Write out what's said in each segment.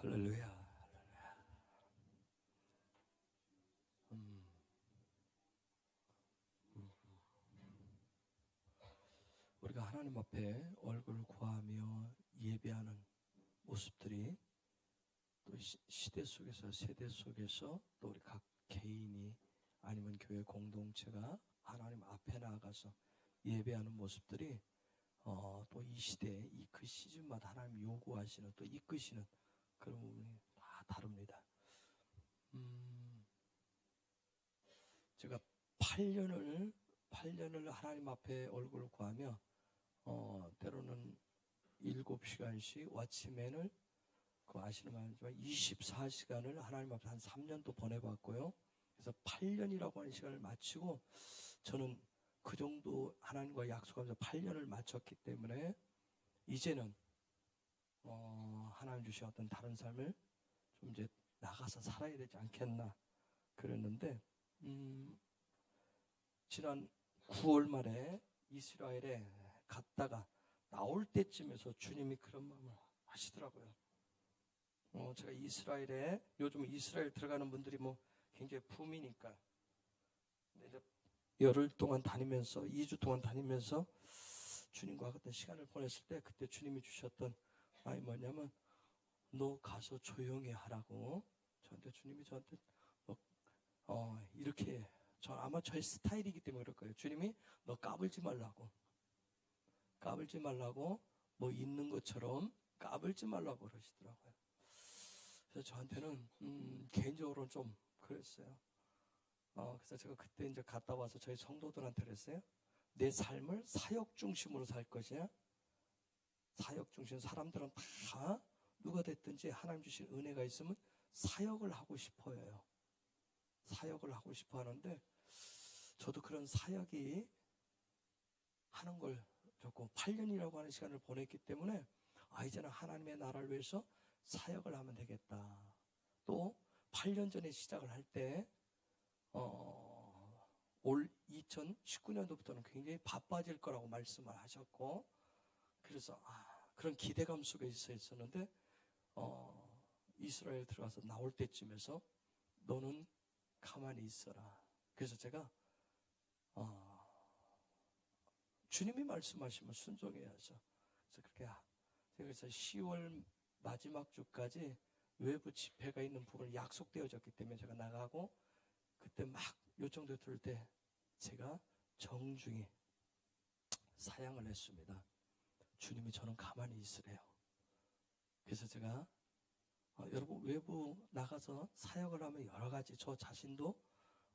할렐루야. 우리가 하나님 앞에 얼굴 구하며 예배하는 모습들이 또 시대 속에서, 세대 속에서 또 우리 각 개인이 아니면 교회 공동체가 하나님 앞에 나아가서 예배하는 모습들이 또 이 시대에 그 시즌마다 하나님 요구하시는 또 이끄시는 그런 부분이 다 다릅니다. 제가 8년을 하나님 앞에 얼굴을 구하며 때로는 7시간씩 왓치맨을 아시는 말이지만 24시간을 하나님 앞에 한 3년도 보내봤고요. 그래서 8년이라고 하는 시간을 마치고 저는 그 정도 하나님과 약속하면서 8년을 마쳤기 때문에 이제는 하나님 주신 어떤 다른 삶을 좀 이제 나가서 살아야 되지 않겠나 그랬는데 지난 9월 말에 이스라엘에 갔다가 나올 때쯤에서 주님이 그런 마음을 하시더라고요. 제가 이스라엘에 요즘 이스라엘 들어가는 분들이 뭐 굉장히 붐이니까 근데 이제 열흘 동안 다니면서 2주 동안 다니면서 주님과 어떤 시간을 보냈을 때 그때 주님이 주셨던 말이 뭐냐면 너 가서 조용히 하라고 주님이 저한테 이렇게 아마 저의 스타일이기 때문에 그럴 거예요. 주님이 너 까불지 말라고 뭐 있는 것처럼 까불지 말라고 그러시더라고요. 그래서 저한테는 개인적으로는 좀 그랬어요. 그래서 제가 그때 이제 갔다 와서 저희 성도들한테 그랬어요. 내 삶을 사역 중심으로 살 것이야. 사역 중심. 사람들은 다 누가 됐든지 하나님 주신 은혜가 있으면 사역을 하고 싶어요. 사역을 하고 싶어 하는데 저도 그런 사역이 하는 걸 좋고 8년이라고 하는 시간을 보냈기 때문에 이제는 하나님의 나라를 위해서 사역을 하면 되겠다. 또 8년 전에 시작을 할 때 올 2019년도부터는 굉장히 바빠질 거라고 말씀을 하셨고 그래서 그런 기대감 속에 있었는데 이스라엘 들어가서 나올 때쯤에서 너는 가만히 있어라. 그래서 제가 주님이 말씀하시면 순종해야죠. 그래서 10월 마지막 주까지 외부 집회가 있는 부분을 약속되어졌기 때문에 제가 나가고 그때 막 요청도 들을 때 제가 정중히 사양을 했습니다. 주님이 저는 가만히 있으래요. 그래서 제가 여러분 외부 나가서 사역을 하면 여러 가지 저 자신도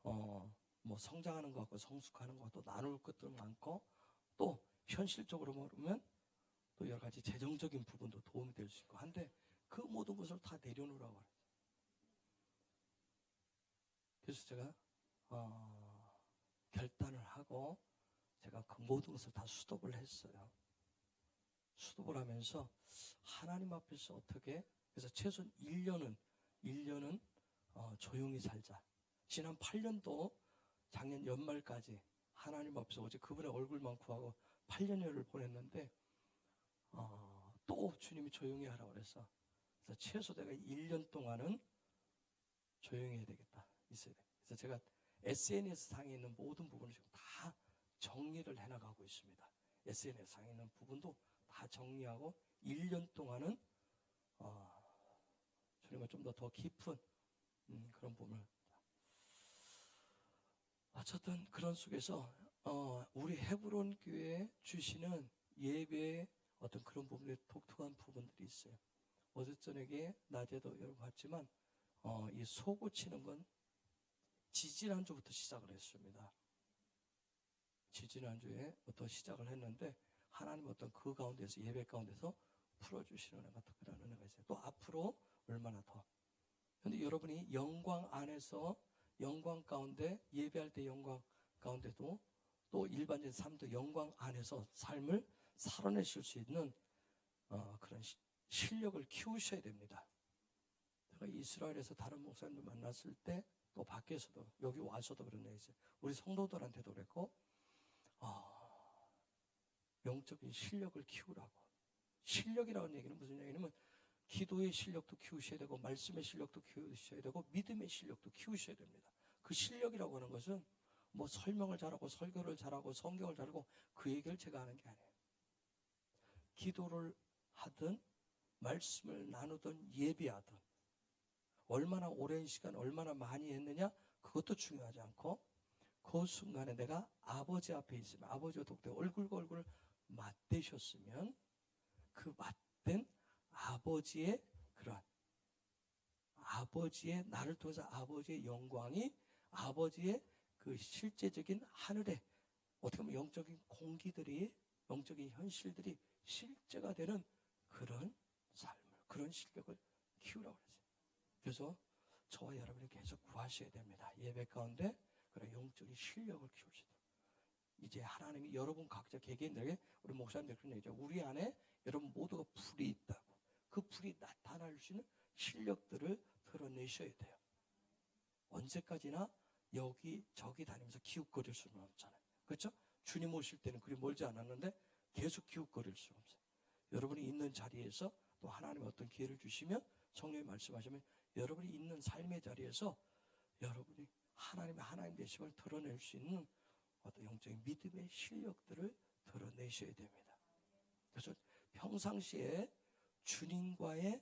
뭐 성장하는 것 같고 성숙하는 것 같고 나눌 것도 많고 또 현실적으로 보면 또 여러 가지 재정적인 부분도 도움이 될 수 있고 한데 그 모든 것을 다 내려놓으라고 해요. 그래서 제가 결단을 하고 제가 그 모든 것을 다 수독을 했어요. 수독을 하면서 하나님 앞에서 어떻게 그래서 최소한 1년은 조용히 살자. 지난 8년도 작년 연말까지 하나님 앞에서 오직 그분의 얼굴만 구하고 8년여를 보냈는데 또 주님이 조용히 하라고 그래서 그래서 최소 내가 1년 동안은 조용히 해야 되겠다. 있어야 돼. 그래서 제가 SNS 상에 있는 모든 부분을 지금 다 정리를 해나가고 있습니다. SNS 상에 있는 부분도 다 정리하고 1년 동안은 주님과 좀 더 깊은 그런 부분을 어쨌든 그런 속에서 우리 헤브론 교회에 주시는 예배의 어떤 그런 부분에 독특한 부분들이 있어요. 어제 저녁에 낮에도 여러분 봤지만 이 소 고치는 건 지지난주부터 시작을 했습니다. 지지난주에부터 시작을 했는데 하나님 어떤 그 가운데서 예배 가운데서 풀어주시는 은혜가 특별한 은혜가 있어요. 또 앞으로 얼마나 더. 그런데 여러분이 영광 안에서 영광 가운데 예배할 때 영광 가운데도 또 일반적인 삶도 영광 안에서 삶을 살아내실 수 있는 그런 실력을 키우셔야 됩니다. 제가 이스라엘에서 다른 목사님들 만났을 때 또 밖에서도 여기 와서도 그런 얘기 있어요. 우리 성도들한테도 그랬고 영적인 실력을 키우라고. 실력이라는 얘기는 무슨 얘기냐면 기도의 실력도 키우셔야 되고 말씀의 실력도 키우셔야 되고 믿음의 실력도 키우셔야 됩니다. 그 실력이라고 하는 것은 뭐 설명을 잘하고 설교를 잘하고 성경을 잘하고 그 얘기를 제가 하는 게 아니에요. 기도를 하든 말씀을 나누든 예배하든 얼마나 오랜 시간 얼마나 많이 했느냐 그것도 중요하지 않고 그 순간에 내가 아버지 앞에 있으면 아버지와 독대 얼굴과 얼굴을 맞대셨으면 그 맞댄 아버지의 그런 아버지의 나를 통해서 아버지의 영광이 아버지의 그 실제적인 하늘의 어떻게 보면 영적인 공기들이 영적인 현실들이 실제가 되는 그런 삶을 그런 실력을 키우라고 그랬어요. 그래서 저와 여러분이 계속 구하셔야 됩니다. 예배 가운데 그런 영적인 실력을 키우시도록. 이제 하나님이 여러분 각자 개개인들에게 우리 목사님들 그런 얘기죠. 우리 안에 여러분 모두가 불이 있다고. 그 불이 나타날 수 있는 실력들을 드러내셔야 돼요. 언제까지나 여기 저기 다니면서 기웃거릴 수는 없잖아요. 그렇죠? 주님 오실 때는 그리 멀지 않았는데 계속 기웃거릴 수 없어요. 여러분이 있는 자리에서 또 하나님의 어떤 기회를 주시면 성령이 말씀하시면 여러분이 있는 삶의 자리에서 여러분이 하나님 되심을 드러낼 수 있는 어떤 영적인 믿음의 실력들을 드러내셔야 됩니다. 그래서 평상시에 주님과의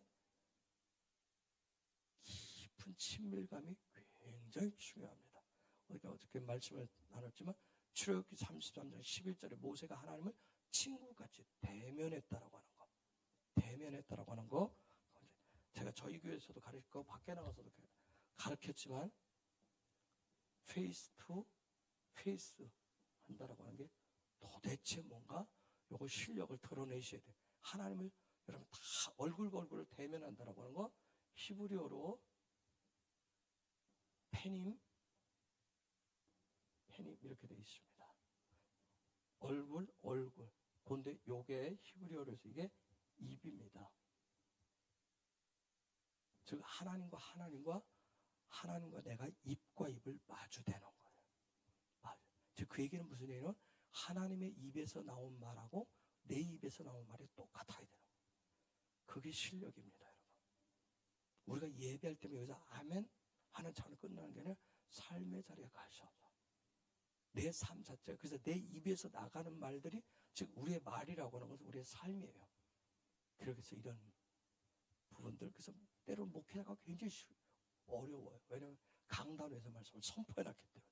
깊은 친밀감이 굉장히 중요합니다. 우리가 어떻게 말씀을 나눴지만 출애굽기 33장 11절에 모세가 하나님을 친구같이 대면했다라고 하는 거. 대면했다라고 하는 거. 제가 저희 교회에서도 가르치고 밖에 나가서도 가르쳤지만 페이스 투 페이스 한다라고 하는 게 도대체 뭔가 요거 실력을 드러내셔야 돼요. 하나님을 여러분 다 얼굴과 얼굴을 대면한다라고 하는 거 히브리어로 페님 이렇게 되어 있습니다. 얼굴. 그런데 요게 히브리어로 해서 이게 입입니다. 즉 하나님과 내가 입과 입을 마주대는 거예요. 즉 그 얘기는 무슨 얘기냐면 하나님의 입에서 나온 말하고 내 입에서 나온 말이 똑같아야 되는 거예요. 그게 실력입니다, 여러분. 우리가 예배할 때면 여기서 아멘 하는 차원을 끝나는 게 아니라 삶의 자리에 가셔서 내 삶 자체가 그래서 내 입에서 나가는 말들이 즉 우리의 말이라고 하는 것은 우리의 삶이에요. 그래서 이런 부분들 그래서 때로는 목회자가 굉장히 어려워요. 왜냐하면 강단에서 말씀을 선포해놨기 때문에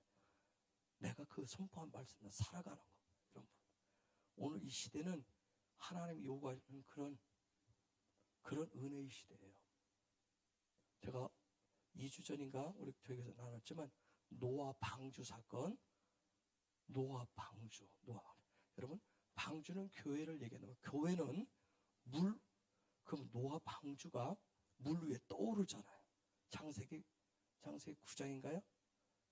내가 그 선포한 말씀을 살아가는 거 이런 부분. 오늘 이 시대는 하나님이 요구하시는 그런 은혜의 시대예요. 제가 2주 전인가 우리 교회에서 나눴지만 노아 방주 사건. 여러분 방주는 교회를 얘기하는 거예요. 교회는 그럼 노아 방주가 물 위에 떠오르잖아요. 창세기 9장인가요?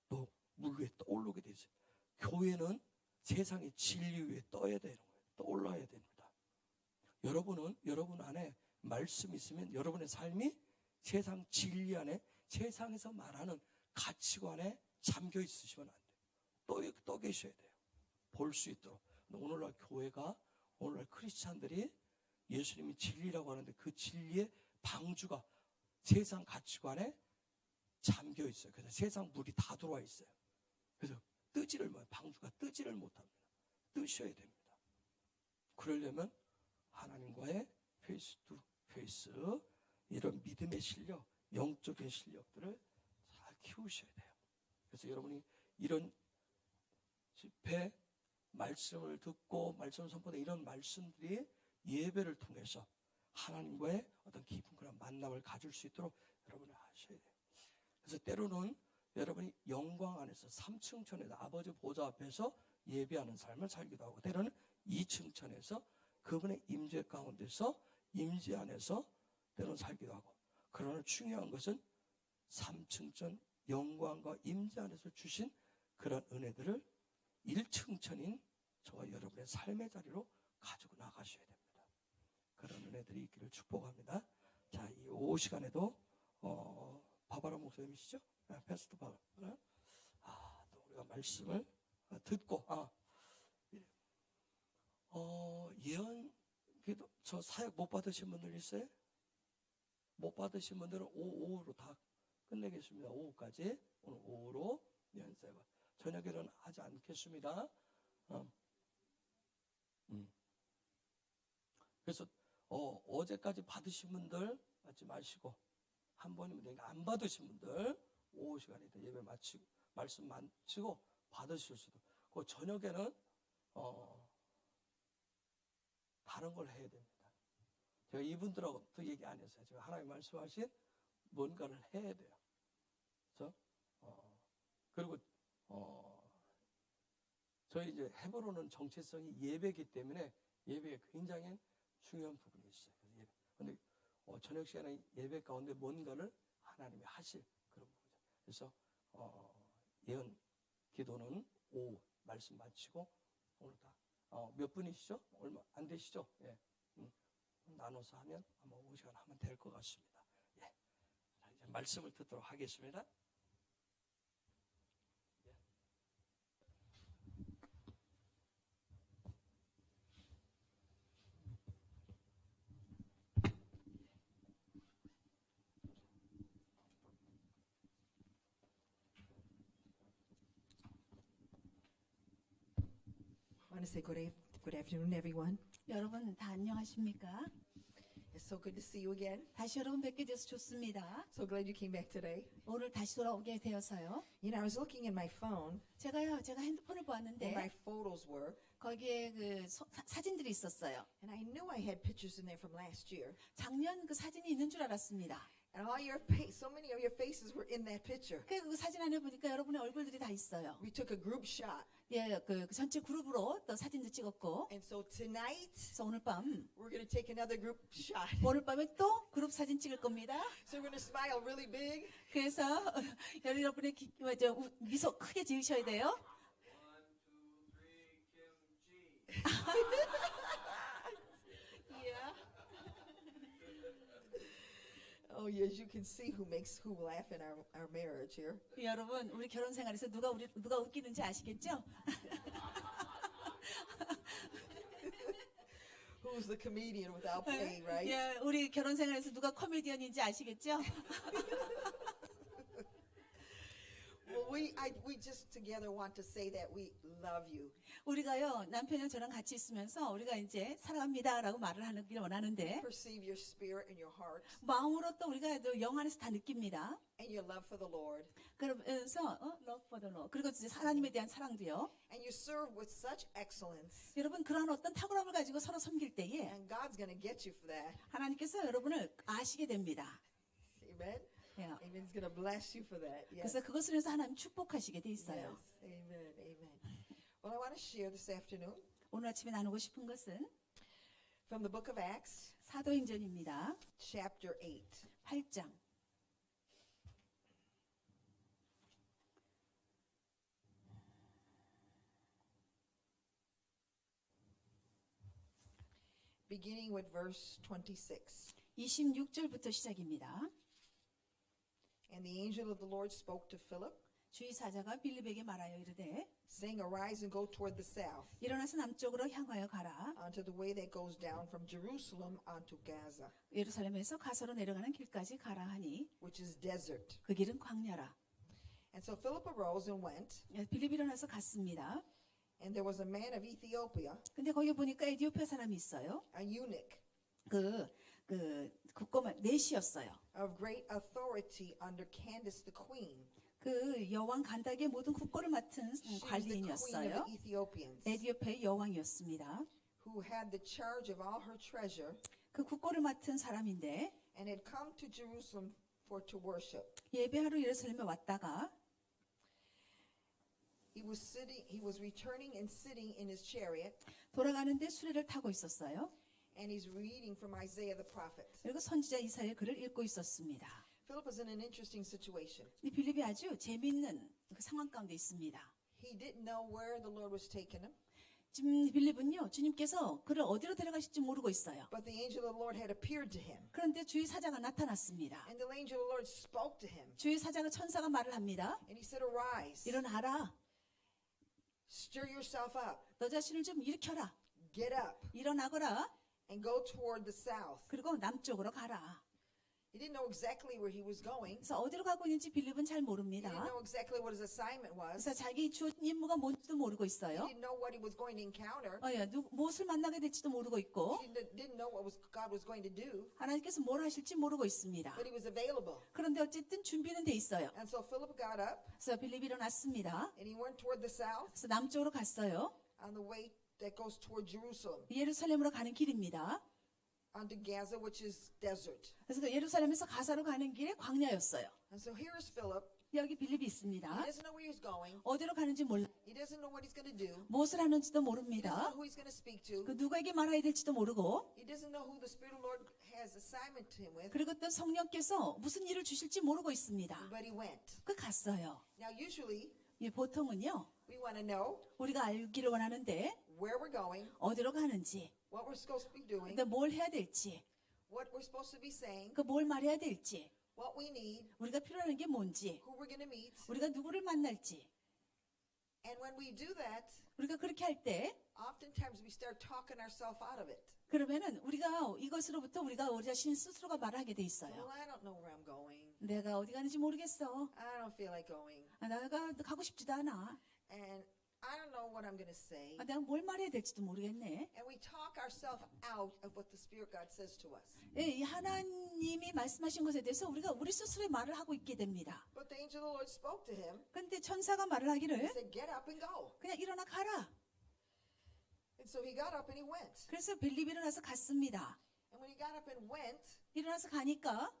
또 물 위에 떠오르게 돼 있어요. 교회는 세상의 진리 위에 떠야 되는 거예요. 떠올라야 됩니다. 여러분 안에 말씀이 있으면 여러분의 삶이 세상 진리 안에 세상에서 말하는 가치관에 잠겨 있으시면 안 돼요. 떠 계셔야 돼요. 볼 수 있도록. 오늘날 교회가 오늘날 크리스찬들이 예수님이 진리라고 하는데 그 진리의 방주가 세상 가치관에 잠겨 있어요. 그래서 세상 물이 다 들어와 있어요. 그래서 방주가 뜨지를 못합니다. 뜨셔야 됩니다. 그러려면 하나님과의 페이스 투 페이스 이런 믿음의 실력, 영적인 실력들을 잘 키우셔야 돼요. 그래서 여러분이 이런 집회 말씀을 듣고 말씀 선포된 이런 말씀들이 예배를 통해서 하나님과의 어떤 깊은 그런 만남을 가질 수 있도록 여러분이 하셔야 돼요. 그래서 때로는 여러분이 영광 안에서 3층 천에서 아버지 보좌 앞에서 예배하는 삶을 살기도 하고 때로는 2층 천에서 그분의 임재 가운데서 임재 안에서 때로는 살기도 하고 그러나 중요한 것은 3층 천 영광과 임재 안에서 주신 그런 은혜들을 1층 천인 저와 여러분의 삶의 자리로 가지고 나가셔야 됩니다. 그런 은혜들이 있기를 축복합니다. 자, 이 오후 시간에도 바바라 목사님이시죠? 패스터 바바라. 또 우리가 말씀을 듣고 예언 저 사역 못 받으신 분들 있어요? 못 받으신 분들은 오후로 다 끝내겠습니다. 오후까지. 오늘 오후로 연세가. 저녁에는 하지 않겠습니다. 그래서 어제까지 받으신 분들 받지 마시고 한 번이면 되니까 안 받으신 분들 오후 시간에 예배 마치고 말씀 마치고 받으실 수도. 그 저녁에는 다른 걸 해야 됩니다. 제가 이분들하고 또 얘기 안 했어요. 제가 하나님 말씀하신 뭔가를 해야 돼요. 그래서 그리고 저희 이제 헤브론은 정체성이 예배이기 때문에 예배에 굉장히 중요한 부분이 있어요. 그런데 저녁 시간에 예배 가운데 뭔가를 하나님이 하실 그런 부분이죠. 그래서 예언 기도는 오후 말씀 마치고 오늘 다 몇 분이시죠? 얼마 안 되시죠? 예. 나눠서 하면 아마 5시간 하면 될 것 같습니다. 예. 자, 이제 말씀을 듣도록 하겠습니다. I want to say good afternoon, everyone. 여러분 다 안녕하십니까? It's so good to see you again. 다시 여러분 뵙게 돼서 좋습니다. So glad you came back today. 오늘 다시 돌아오게 되어서요. You know, I was looking in my phone 제가 핸드폰을 where my 보았는데 photos were, 거기에 그 사진들이 있었어요. and I knew I had pictures in there from last year. 작년 그 사진이 있는 줄 알았습니다. And so many of your faces were in that picture. 그 사진 안에 보니까 여러분의 얼굴들이 다 있어요. We took a group shot. 예, 그 전체 그룹으로 또 사진도 찍었고. And so tonight, 그래서 오늘 밤 we're going to take another group shot. 오늘 밤에 또 그룹 사진 찍을 겁니다. So we're going to smile really big. 그래서 여러분의 미소 크게 지으셔야 돼요. 1, 2, 3, Oh, yes, you can see who laugh in our marriage here. 여러분 우리 결혼 생활에서 누가 웃기는지 아시겠죠? Who's the comedian without pay, right? 예, 우리 결혼 생활에서 누가 코미디언인지 아시겠죠? Well, we just together want to say that we love you. 우리가요 남편이랑 저랑 같이 있으면서 우리가 이제 사랑합니다라고 말을 하길 원하는데 Perceive your spirit and your heart 마음으로 또 우리가 영 안에서 다 느낍니다. and your love for the Lord. 그러면서 love for the Lord 그리고 이제 하나님에 대한 사랑도요. And you serve with such excellence. 여러분 그러한 어떤 탁월함을 가지고 서로 섬길 때에 And God's going to get you for that. 하나님께서 여러분을 아시게 됩니다. Amen. 예. Amen. He's going to bless you for that. Yes. 그래서 그것을 위해서 하나님 축복하시게 돼 있어요. Yes. Amen. Amen. Well, I want to share this afternoon 오늘 아침에 나누고 싶은 것은 from the book of Acts, 사도행전입니다. chapter 8. 8장. Beginning with verse 26. 26절부터 시작입니다. And the angel of the Lord spoke to Philip, 주의 사자가 빌립에게 말하여 이르되 saying, Arise and go toward the south, 일어나서 남쪽으로 향하여 가라. onto the way that goes down from Jerusalem onto Gaza, 예루살렘에서 가서로 내려가는 길까지 가라 하니 which is desert. 그 길은 광야라. And so Philip arose and went, 빌립이 일어나서 갔습니다. and there was a man of Ethiopia, 근데 거기 보니까 에디오피아 사람이 있어요. a eunuch, 그 국고만 넷이었어요. of great authority under Candace the queen, 그 여왕 간닥의 모든 국고를 맡은 she was the queen of 관리인이었어요. the Ethiopians, 에디오피아의 여왕이었습니다. who had the charge of all her treasure, 그 국고를 맡은 사람인데 and had come to Jerusalem to worship. 예배하러 예루살렘에 왔다가 He was returning and sitting in his chariot, 돌아가는데 수레를 타고 있었어요. and he's reading from Isaiah the prophet. 그리고 선지자 이사야의 글을 읽고 있었습니다. Philip was in an interesting situation. 이 빌립이 아주 재미있는 그 상황 가운데 있습니다. He didn't know where the Lord was taking him, 지금 빌립은요, 주님께서 그를 어디로 데려가실지 모르고 있어요. but the angel of the Lord had appeared to him. 그런데 주의 사자가 나타났습니다. And the angel of the Lord spoke to him, 주의 사자가 천사가 말을 합니다. and he said, Arise, 일어나라. stir yourself up, 너 자신을 좀 일으켜라. get up, 일어나거라. and go toward the south. 그리고 남쪽으로 가라. He didn't know exactly where he was going. 그래서 어디로 가고 있는지 빌립은 잘 He 모릅니다. didn't know exactly what his assignment was. 그래서 자기 주어진 임무가 뭔지도 모르고 He 있어요. didn't know what he was going to encounter. 무엇을 만나게 될지도 모르고 있고 He didn't know what God was going to do. 하나님께서 뭘 하실지 모르고 있습니다. But he was available. 그런데 어쨌든 준비는 돼 있어요. And so Philip got up 그래서 빌립이 일어났습니다. and he went toward the south 그래서 남쪽으로 갔어요. on the way that goes toward Jerusalem, 예루살렘으로 가는 길입니다. onto Gaza, which is desert. 그래서 그 예루살렘에서 가사로 가는 길에 광야였어요. And so here is Philip. 여기 빌립이 He 있습니다. doesn't know where he's going. 어디로 가는지 몰라. He doesn't know what he's going to do. 무엇을 하는지도 He doesn't 모릅니다. know who he's going to speak to. 그 누구에게 말해야 될지도 모르고 He doesn't know who the Spirit of the Lord has assignment to him with. 그리고 또 성령께서 무슨 일을 주실지 모르고 있습니다. But he went. 그 갔어요. Now, usually, 보통은요. we want to know 우리가 알기를 원하는데 where we're going, 어디로 가는지, what we're supposed to be doing, 근데 뭘 해야 될지, what we're supposed to be saying, 그 뭘 말해야 될지, what we need, 우리가 필요한 게 뭔지, who we're going to meet. 우리가 누구를 만날지. And when we do that, 우리가 그렇게 할 때 oftentimes we start talking ourselves out of it. 그러면은 우리가 이것으로부터 우리 자신 스스로가 말하게 돼 Well, 있어요. I don't know where I'm going. 내가 어디 가는지 모르겠어. I don't feel like going. 내가 가고 싶지도 않아. And I don't know what I'm going to say. 내가 뭘 말해야 될지도 모르겠네. And we talk ourselves out of what the Spirit God says to us. 이 하나님이 말씀하신 것에 대해서 우리가 우리 스스로의 말을 하고 있게 됩니다. But the angel of the Lord spoke to him. 근데 천사가 말을 He 하기를 said, get up and go. 그냥 일어나 가라. And so he got up and he went. 그래서 빌립이 일어나서 갔습니다. And when he got up and went, 일어나서 가니까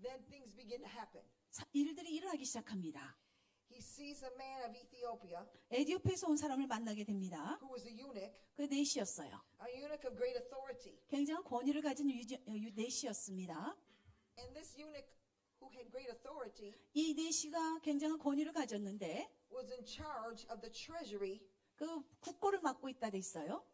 then things begin to happen. 일들이 일어나기 시작합니다. He sees a man of Ethiopia 에디오피아에서 온 사람을 만나게 됩니다. who was a eunuch, 그 넷이었어요. a eunuch of great authority. 굉장한 권위를 가진 넷이었습니다. And this eunuch who had great authority 이 넷이가 굉장한 권위를 가졌는데 was in charge of the treasury 그 국보를 맡고 있다 돼 있어요.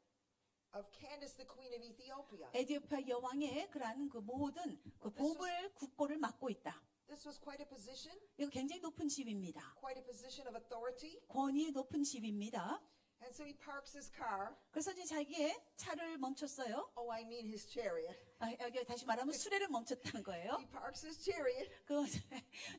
of Candace, the queen of Ethiopia. 에디오피아 여왕의 그러한 그 모든 그 보물 국보를 맡고 있다. This was quite a position, 이거 굉장히 높은 집입니다. quite a position of authority. 권위의 높은 집입니다. And so he parks his car. 그래서 이제 자기의 차를 멈췄어요. Oh, I mean his chariot. 여기 다시 말하면 수레를 멈췄다는 거예요. He parks his chariot 그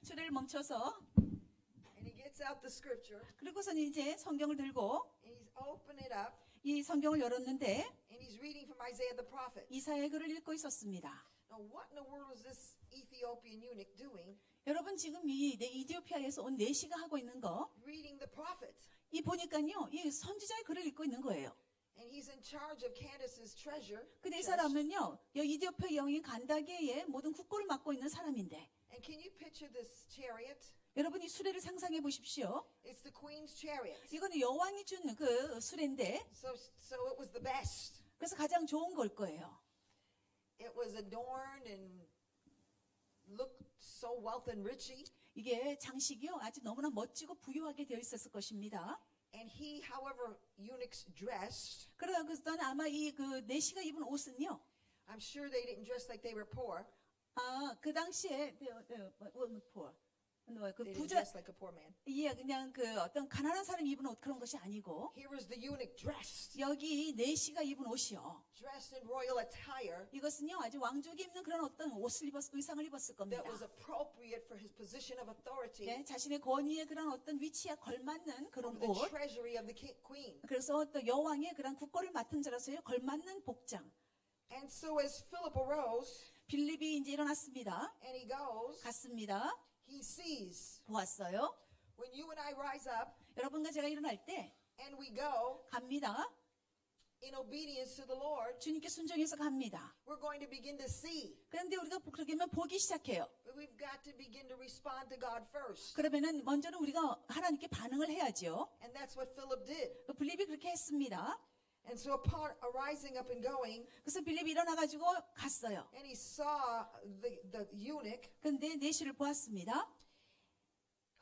수레를 멈춰서 and he gets out the scripture 그리고선 이제 성경을 들고 and he's opened it up 이 성경을 열었는데 and he's reading from Isaiah the prophet. 이사야의 글을 읽고 있었습니다. Now, what in the world was this Ethiopian eunuch doing? 여러분 지금 이 이디오피아에서 온 네시가 하고 있는 거 Reading the prophet. 이 보니까요 이 선지자의 글을 읽고 있는 거예요. And he's in charge of Candace's treasure. 근데 이 사람은요 이 이디오피아 여왕인 간다게의 모든 국고를 맡고 있는 사람인데 And can you picture this chariot? 여러분 이 수레를 상상해 보십시오. It's the queen's chariot. 이거는 여왕이 준 그 수레인데 So it was the best. 그래서 가장 좋은 걸 거예요. It was adorned and looked so wealth and richy. 이게 장식이요 아주 너무나 멋지고 부유하게 되어 있었을 것입니다. And he, however, eunuchs dressed, 그래서 아마 이 그 네시가 입은 옷은요 I'm sure they didn't dress like they were poor. 그 당시에 그 They didn't 부자 dress like a poor man. 그냥 그 어떤 가난한 사람이 입은 옷 그런 것이 아니고 Here was the eunuch dressed, 여기 네시가 입은 옷이요. dressed in royal attire 이것은요 아주 왕족이 입는 그런 어떤 의상을 입었을 겁니다. that was appropriate for his position of authority 네, 자신의 권위의 그런 어떤 위치에 걸맞는 그런 over the 옷. treasury of the queen. 그래서 또 여왕의 그런 국고를 맡은 자로서의 걸맞는 복장. And so as Philip arose 빌립이 이제 일어났습니다. and he goes, 갔습니다. he sees 보았어요. when you and I rise up 여러분과 제가 일어날 때 and we go 갑니다. in obedience to the Lord, 주님께 순종해서 갑니다. we're going to begin to see. 그런데 우리가 그렇게 하면 보기 시작해요. But we've got to begin to respond to God first. 그러면은 먼저는 우리가 하나님께 반응을 해야죠. And that's what Philip did. 빌립이 그렇게 했습니다. And so upon arising up and going, 그래서 빌립이 일어나가지고 갔어요. and he saw the eunuch 근데 네시를 보았습니다.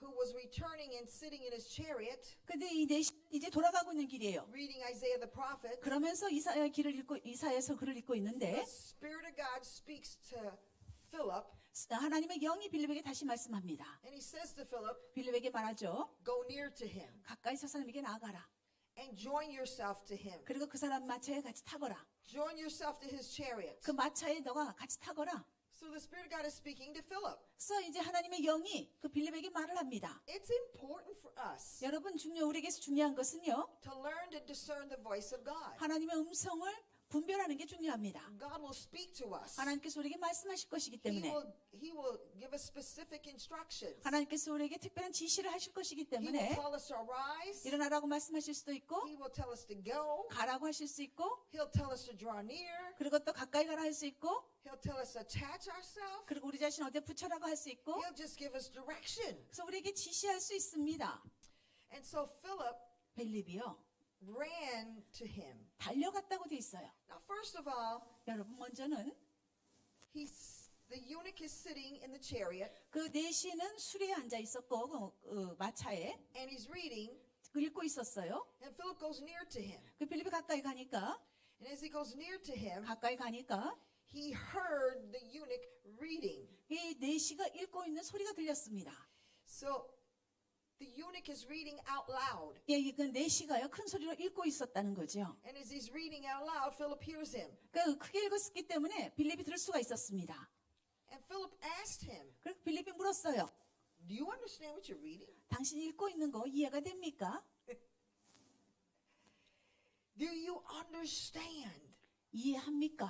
who was returning and sitting in his chariot, 근데 이 네시 이제 돌아가고 있는 길이에요. reading Isaiah the prophet. 그러면서 이사야서 글을 읽고 The 있는데 Spirit of God speaks to Philip, 하나님의 영이 빌립에게 다시 말씀합니다. and he says to Philip, 빌립에게 말하죠. go near to him 가까이 서 사람에게 나아가라. and join yourself to him. 그리고 그 사람 마차에 같이 타거라. Join yourself to his chariot. 그 마차에 너가 같이 타거라. So the Spirit of God is speaking to Philip. 그래서 이제 하나님의 영이 그 빌립에게 말을 합니다. It's important for us 여러분 우리에게서 중요한 것은요. to learn to discern the voice of God. 하나님의 음성을 분별하는 게 중요합니다. God will speak to us. 하나님께서 우리에게 말씀하실 것이기 때문에 He will give us specific instructions. 하나님께서 우리에게 특별한 지시를 하실 것이기 He will 때문에 tell us to arise. 일어나라고 말씀하실 수도 있고 He will tell us to go. 가라고 하실 수 있고 He'll tell us to draw near. 그리고 또 가까이 가라 할 수 있고 He'll tell us to attach ourselves. 그리고 우리 자신 어디에 붙여라고 할 수 있고 He'll just give us direction. 그래서 우리에게 지시할 수 있습니다. And so Philip 빌립이요. ran to him. 달려갔다고 돼 있어요. Now, first of all, 여러분 먼저는 the eunuch is sitting in the chariot 그 내시는 수레에 앉아 있었고 마차에 and he's reading. 읽고 있었어요. And Philip goes near to him. 그 빌립이 가까이 가니까 And as he goes near to him, 가까이 가니까 he heard the eunuch reading. 이 내시가 읽고 있는 소리가 들렸습니다. So the eunuch is reading out loud. 예, 그 내시가요 큰 소리로 읽고 있었다는 거죠. And as he's reading out loud, Philip hears him. 그 크게 읽었기 때문에 빌립이 들을 수가 있었습니다. And Philip asked him, 그래서 빌립이 물었어요. do you understand what you're reading? 당신이 읽고 있는 거 이해가 됩니까? Do you understand? 이해합니까?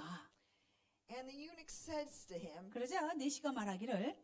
And the eunuch says to him, 그러자 내시가 말하기를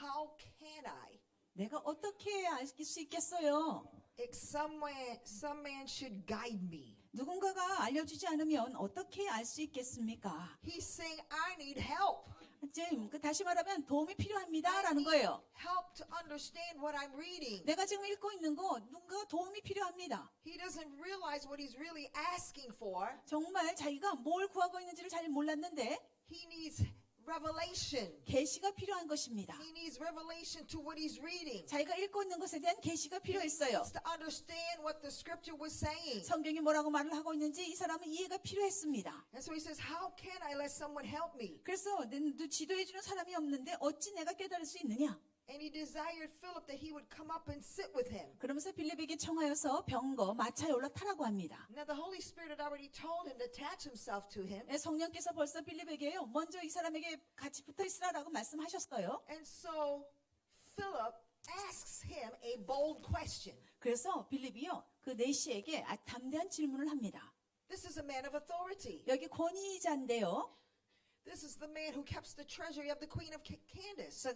how can I? 내가 어떻게 알 수 있겠어요? If some man should guide me. 누군가가 알려주지 않으면 어떻게 알 수 있겠습니까? He's saying, I need help. 지금 다시 말하면 도움이 I 필요합니다라는 need 거예요. help to understand what I'm reading. 내가 지금 읽고 있는 거 누군가 도움이 필요합니다. He doesn't realize what he's really asking for. 정말 자기가 뭘 구하고 있는지를 잘 몰랐는데 He needs revelation. 계시가 필요한 것입니다. He needs revelation to what he's reading. 자기가 읽고 있는 것에 대한 계시가 He 필요했어요. needs to understand what the scripture was saying. 성경이 뭐라고 말을 하고 있는지 이 사람은 이해가 필요했습니다. And so he says, how can I let someone help me? 그래서 지도해주는 사람이 없는데 어찌 내가 깨달을 수 있느냐? And he desired Philip that he would come up and sit with him. 그러면서 빌립에게 청하여서 병거 마차에 올라타라고 합니다. Now the Holy Spirit had already told him to attach himself to him. 성령께서 벌써 빌립에게요 먼저 이 사람에게 같이 붙어 있으라라고 말씀하셨어요. And so Philip asks him a bold question. 그래서 빌립이요 그 내시에게 담대한 질문을 합니다. This is a man of authority. 여기 권위자인데요. This is the man who kept the treasury of the queen of Candace.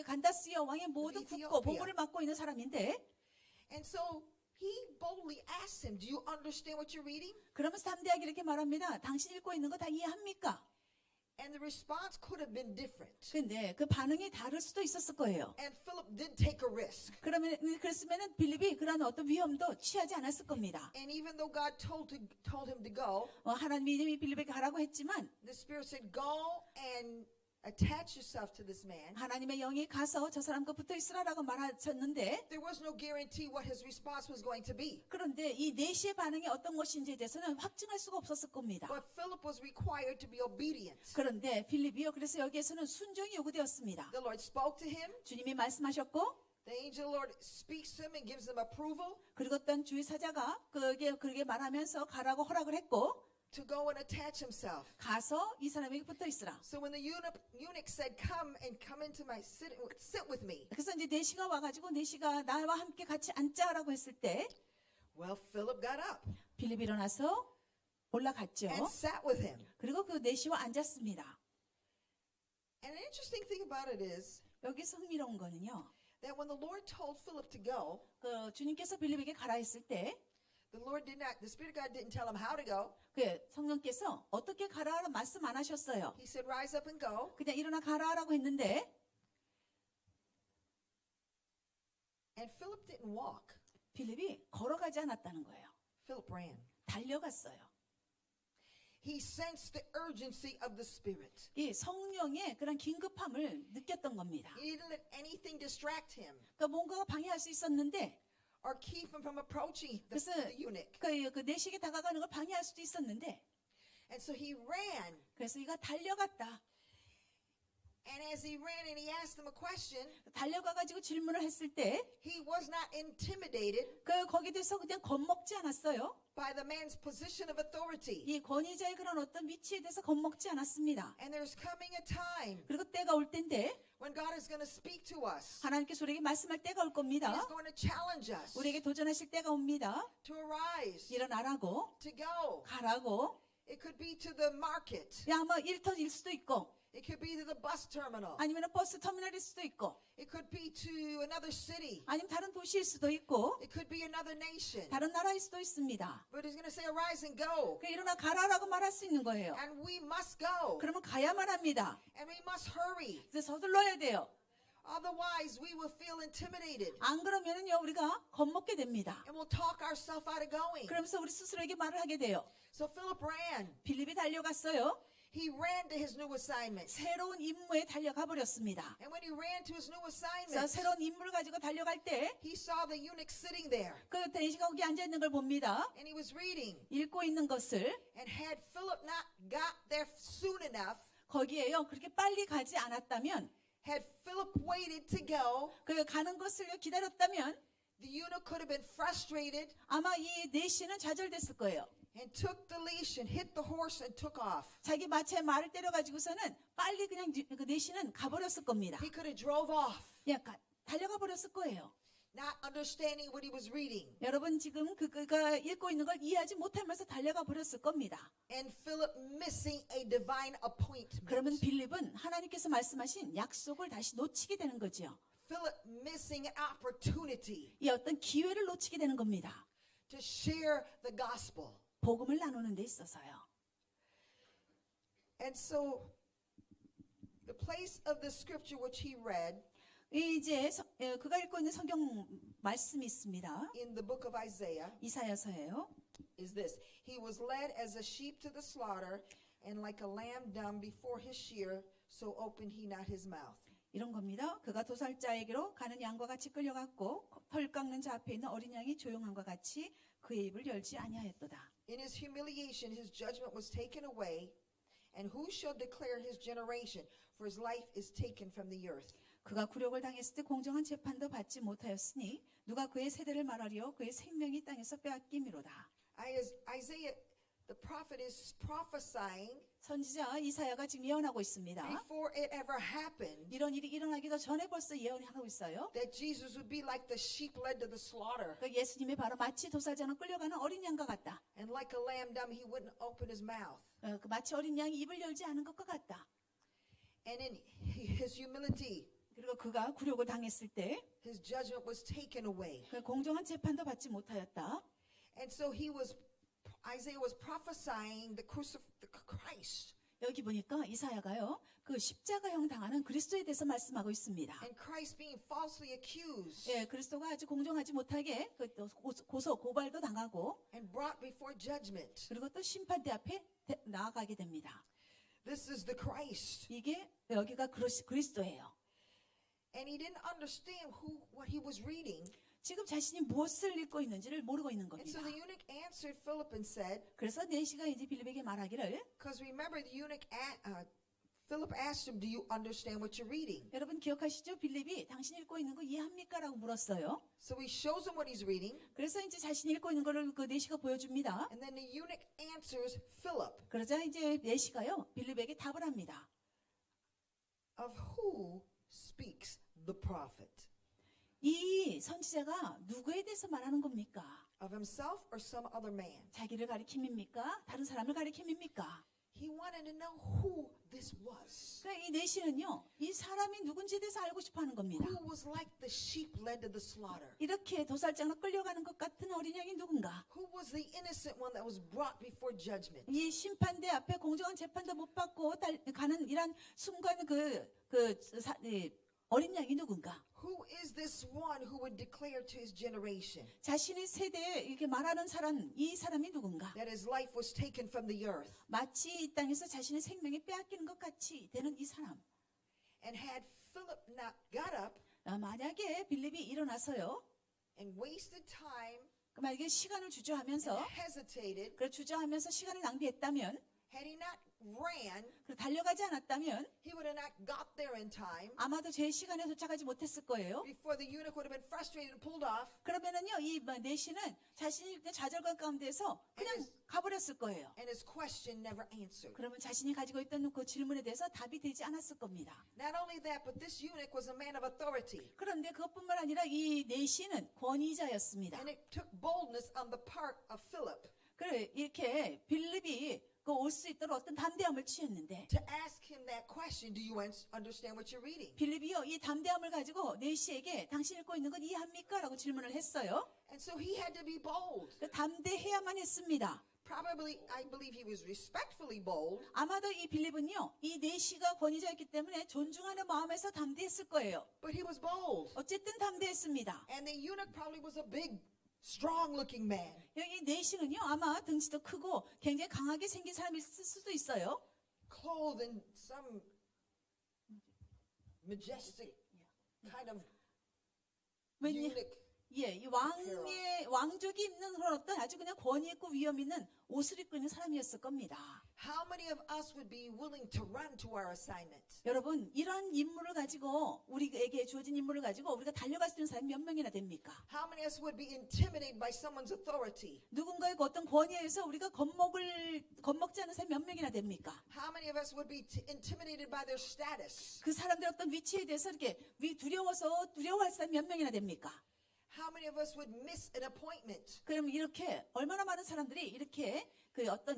간다스 여왕의 모든 국고 보물을 맡고 있는 사람인데 And so he boldly asks him, do you understand what you're reading? 그러면서 담대하게 이렇게 말합니다. 당신 읽고 있는 거 다 이해합니까? And the response could have been different. 근데 그 반응이 다를 수도 있었을 거예요. And Philip did take a risk. 그랬으면은 빌립이 그런 어떤 위험도 취하지 않았을 겁니다. And even though God told him to go, 하나님이 빌립에게 가라고 했지만 the Spirit said, go and attach yourself to this man. 하나님의 영이 가서 저 사람과 붙어 있으라라고 말하셨는데 There was no guarantee what his response was going to be. 그런데 이 내시의 반응이 어떤 것인지에 대해서는 확증할 수가 없었을 겁니다. But Philip was required to be obedient. 그런데 빌립이요 그래서 여기에서는 순종이 요구되었습니다. The Lord spoke to him. 주님이 말씀하셨고 The angel Lord speaks to him and gives him approval 그리고 어떤 주의 사자가 그에게 말하면서 가라고 허락을 했고 to go and attach himself. 가서 이 사람에게 붙어 있으라. So when the eunuch said, come into my sit with me. 그래서 이제 내시가 와가지고 내시가 나와 함께 같이 앉자라고 했을 때 Well, Philip got up 빌립이 일어나서 올라갔죠. and sat with him. 그리고 그 내시와 앉았습니다. And an interesting thing about it is 여기서 흥미로운 거는요. that when the Lord told Philip to go, 그 주님께서 빌립에게 가라 했을 때 the Spirit of God didn't tell him how to go. 그 성령께서 어떻게 가라라는 말씀 안 하셨어요. He said, rise up and go. 그냥 일어나 가라라고 했는데 And Philip didn't walk. 빌립이 걸어가지 않았다는 거예요. Philip ran. 달려갔어요. He sensed the urgency of the Spirit. 이 성령의 그런 긴급함을 느꼈던 겁니다. He didn't let anything distract him 그러니까 뭔가가 방해할 수 있었는데 or keep him from approaching the eunuch. 그 내시에게 다가가는 걸 방해할 수도 있었는데 And so he ran. 그래서 이가 달려갔다. And as he ran and he asked them a question, 달려가가지고 질문을 했을 때 he was not intimidated 거기에 대해서 그냥 겁먹지 않았어요. by the man's position of authority. 이 권위자의 그런 어떤 위치에 대해서 겁먹지 않았습니다. And there's coming a time 그리고 때가 올 때인데 when God is going to speak to us. 하나님께서 우리에게 말씀할 때가 올 He 겁니다. is going to challenge us 우리에게 도전하실 때가 옵니다. to arise, 일어나라고, to go. 가라고. It could be to the market. 아마 일터일 수도 있고, It could be to the bus terminal. 아니면 버스 터미널일 수도 있고, It could be to another city. 아니면 다른 도시일 수도 있고, It could be another nation. 다른 나라일 수도 있습니다. But he's going to say, arise and go. 그 일어나 가라라고 말할 수 있는 거예요. And we must go. 그러면 가야만 합니다. And we must hurry. 그래서 서둘러야 돼요. Otherwise, we will feel intimidated. 안 그러면은요 우리가 겁먹게 됩니다. And we'll talk ourselves out of going. 그러면서 우리 스스로에게 말을 하게 돼요. So Philip ran. 빌립이 달려갔어요. He ran to his new assignment. 새로운 임무에 달려가 버렸습니다. And when he ran to his new 그래서 assignment, 새로운 임무를 가지고 달려갈 때 he saw the eunuch sitting there. 그 대시가 거기 앉아 있는 걸 봅니다. And he was reading. 읽고 있는 것을 And had Philip not got there soon enough, 거기에요. 그렇게 빨리 가지 않았다면 had Philip waited to go, 그 가는 것을 기다렸다면 the eunuch could have been frustrated 아마 이 내시는 좌절됐을 거예요. and took the leash and hit the horse and took off. 자기 마차에 말을 때려가지고서는 빨리 그냥 그 내시는 가버렸을 겁니다. He could have drove off, 약간 달려가 버렸을 거예요. not understanding what he was reading. 여러분 지금 그가 읽고 있는 걸 이해하지 못하면서 달려가 버렸을 겁니다. And Philip missing a divine appointment. 그러면 빌립은 하나님께서 말씀하신 약속을 다시 놓치게 되는 거죠. Philip missing an opportunity 이 어떤 기회를 놓치게 되는 겁니다. to share the gospel. 복음을 나누는 데 있어서요. And so the place of the scripture which he read 이제 그가 읽고 있는 성경 말씀이 있습니다. in the book of Isaiah 이사야서예요. is this. He was led as a sheep to the slaughter, and like a lamb dumb before his shearer, so opened he not his mouth. 이런 겁니다. 그가 도살자에게로 가는 양과 같이 끌려갔고 털 깎는 자 앞에 있는 어린 양이 조용함과 같이 그의 입을 열지 아니하였도다. In his humiliation his judgment was taken away, and who shall declare his generation? For his life is taken from the earth. 그가 굴욕을 당했을 때 공정한 재판도 받지 못하였으니 누가 그의 세대를 말하리요 그의 생명이 땅에서 빼앗김이로다. Isaiah, the prophet, is prophesying 선지자 이사야가 지금 예언하고 있습니다. before it ever happened 이런 일이 일어나기도 전에 벌써 예언하고 있어요. that Jesus would be like the sheep led to the slaughter, 그 예수님이 바로 마치 도살자는 끌려가는 어린 양과 같다. and like a lamb dumb he wouldn't open his mouth. 그 마치 어린 양이 입을 열지 않은 것과 같다. And in his humility, 그리고 그가 굴욕을 당했을 때 his judgment was taken away. 그 공정한 재판도 받지 못하였다. And so Isaiah was prophesying the Christ. 여기 보니까 이사야가요. 그 십자가형 당하는 그리스도에 대해서 말씀하고 있습니다. And Christ being falsely accused 예, 그리스도가 아주 공정하지 못하게 고발도 당하고 and brought before judgment. 그리고 또 심판대 앞에 나아가게 됩니다. This is the Christ. 이게 여기가 그리스도예요. And he didn't understand what he was reading. 지금 자신이 무엇을 읽고 있는지를 모르고 있는 And so 겁니다. the eunuch answered Philip and said, 그래서 내시가 이제 빌립에게 말하기를 because remember the eunuch, Philip asked him, do you understand what you're reading? 여러분 기억하시죠? 빌립이 당신 읽고 있는 거 이해합니까? 라고 물었어요. So he shows him what he's reading. 그래서 이제 자신이 읽고 있는 거를 그 내시가 보여줍니다. And then the eunuch answers Philip, 그러자 이제 내시가요 빌립에게 답을 합니다. of who speaks the prophet? 이 선지자가 누구에 대해서 말하는 겁니까? Of himself or some other man? 자기를 가리킴입니까? 다른 사람을 가리킴입니까? He wanted to know who this was. 그러니까 이 내시는요, 이 사람이 누군지에 대해서 알고 싶어 하는 겁니다. Who was like the sheep led to the slaughter? 이렇게 도살장으로 끌려가는 것 같은 어린 양이 누군가? Who was the innocent one that was brought before judgment? 이 심판대 앞에 공정한 재판도 못 받고 가는 이런 순간 어린 양이 누군가? Who is this one who would declare to his generation 자신의 세대에 이렇게 말하는 사람, 이 사람이 누군가? that his life was taken from the earth? 마치 이 땅에서 자신의 생명이 빼앗기는 것 같이 되는 이 사람. And had Philip not got up 만약에 빌립이 일어나서요, and wasted time, 만약에 시간을 주저하면서, hesitated, 주저하면서 시간을 낭비했다면, Had he not ran, 그리고 달려가지 않았다면 he would have not got there in time. 아마도 제 시간에 도착하지 못했을 거예요. Before the eunuch would have been frustrated and pulled off. 그러면은요, 이 내시는 자신이 그냥 좌절감 가운데서 그냥 가버렸을 거예요. And his question never answered. 그러면 자신이 가지고 있던 그 질문에 대해서 답이 되지 않았을 겁니다. Not only that, but this eunuch was a man of authority. 그런데 그것뿐만 아니라 이 내시는 권위자였습니다. And it took boldness on the part of Philip 그래 이렇게 빌립이 그 올 수 있도록 어떤 담대함을 취했는데 to ask him that question. Do you understand what you're reading? 빌립이요 이 담대함을 가지고 내시에게 당신 읽고 있는 건 이해합니까? 라고 질문을 했어요. And so he had to be bold. 그 담대해야만 했습니다. Probably, I believe he was respectfully bold. 아마도 이 빌립은요 이 내시가 권위자였기 때문에 존중하는 마음에서 담대했을 거예요. But he was bold. 어쨌든 담대했습니다. And the eunuch probably was a big, strong-looking man. 여기 내시는요 아마 등치도 크고 굉장히 강하게 생긴 사람일 수도 있어요. Clothed in some majestic kind of 왜냐 eunuch. 예, 이 왕족이 입는 그런 어떤 아주 그냥 권위 있고 위험 있는 옷을 입고 있는 사람이었을 겁니다. How many of us would be willing to run to our assignment? 여러분, 이런 인물을 가지고 우리에게 주어진 인물을 가지고 우리가 달려갈 수 있는 사람이 몇 명이나 됩니까? How many of us would be intimidated by someone's authority? 누군가의 그 어떤 권위에 의해서 우리가 겁먹지 않는 사람이 몇 명이나 됩니까? How many of us would be intimidated by their status? 그 사람들의 어떤 위치에 대해서 이렇게 두려워할 사람이 몇 명이나 됩니까? How many of us would miss an appointment? 그럼 이렇게 얼마나 많은 사람들이 이렇게 그 어떤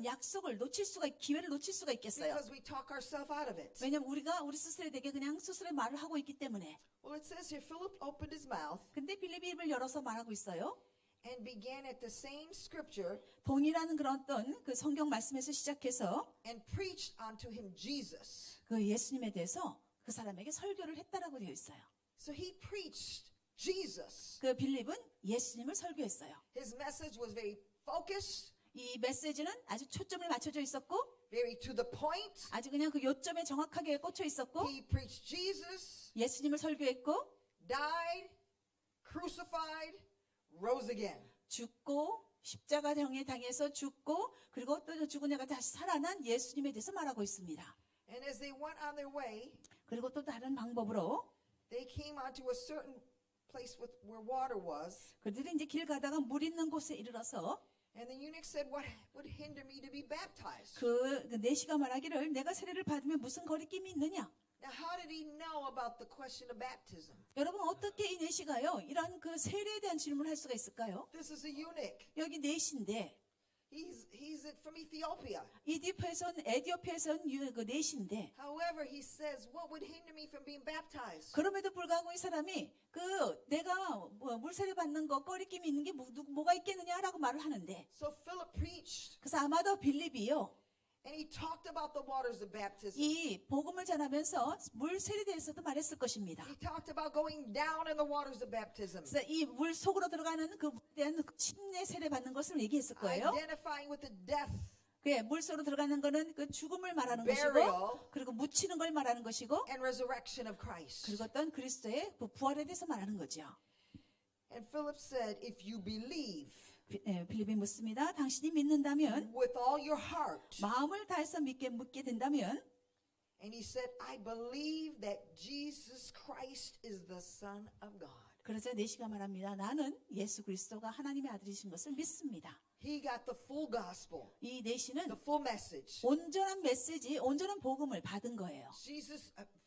기회를 놓칠 수가 있겠어요? Because we talk ourselves out of it. 왜냐면 우리가 우리 스스로에게 그냥 스스로의 말을 하고 있기 때문에. Well, it says here, Philip opened his mouth 근데 빌립이 입을 열어서 말하고 있어요. and began at the same scripture 동일한 그런 어떤 그 성경 말씀에서 시작해서 and preached unto him Jesus. 그 예수님에 대해서 그 사람에게 설교를 했다라고 되어 있어요. So he preached Jesus. 그 빌립은 예수님을 설교했어요. His message was very focused, 이 메시지는 아주 초점을 맞춰져 있었고 very to the point. 아주 그냥 그 요점에 정확하게 꽂혀 있었고 He preached Jesus, 예수님을 설교했고 died, crucified, rose again. 죽고 십자가형에 당해서 죽고 그리고 또 죽은 자가 다시 살아난 예수님에 대해서 말하고 있습니다. And as they went on their way, 그리고 또 다른 방법으로 they came onto a certain place where water was. 그들이 이제 길 가다가 물 있는 곳에 이르러서 And the eunuch said, what would hinder me to be baptized? 그 내시가 말하기를 내가 세례를 받으면 무슨 거리낌이 있느냐? Now, how did he know about the question of baptism? 여러분 어떻게 이 내시가요 이런 그 세례에 대한 질문을 할 수가 있을까요? This is a eunuch. 여기 내시인데 He's from Ethiopia. 에디오피아에서 온 그 내시인데 However, he says, what would hinder me from being baptized? 그럼에도 불구하고 이 사람이 그 내가 물세례 받는 거 꺼리낌이 있는 게 뭐가 있겠느냐라고 말을 하는데 So Philip preached, 그래서 아마도 빌립이요 and he talked about the waters of baptism. 이 복음을 전하면서 물세례에 대해서도 말했을 것입니다. He talked about going down in the waters of baptism, 그래서 이 물 속으로 들어가는 그 물에 대한 침례 세례 받는 것을 얘기했을 거예요. identifying with the death, 그 물 속으로 들어가는 거는 그 죽음을 말하는 burial, 것이고 그리고 묻히는 걸 말하는 것이고 and resurrection of Christ. 그리고 어떤 그리스도의 그 부활에 대해서 말하는 거죠. And Philip said, if you believe 빌립이 묻습니다. 당신이 믿는다면 with all your heart. 마음을 다해서 묻게 된다면 And he said, I believe that Jesus Christ is the Son of God. 그러자 내시가 말합니다. 나는 예수 그리스도가 하나님의 아들이신 것을 믿습니다. He got the full gospel, 이 내시는 the full message. 온전한 메시지, 온전한 복음을 받은 거예요.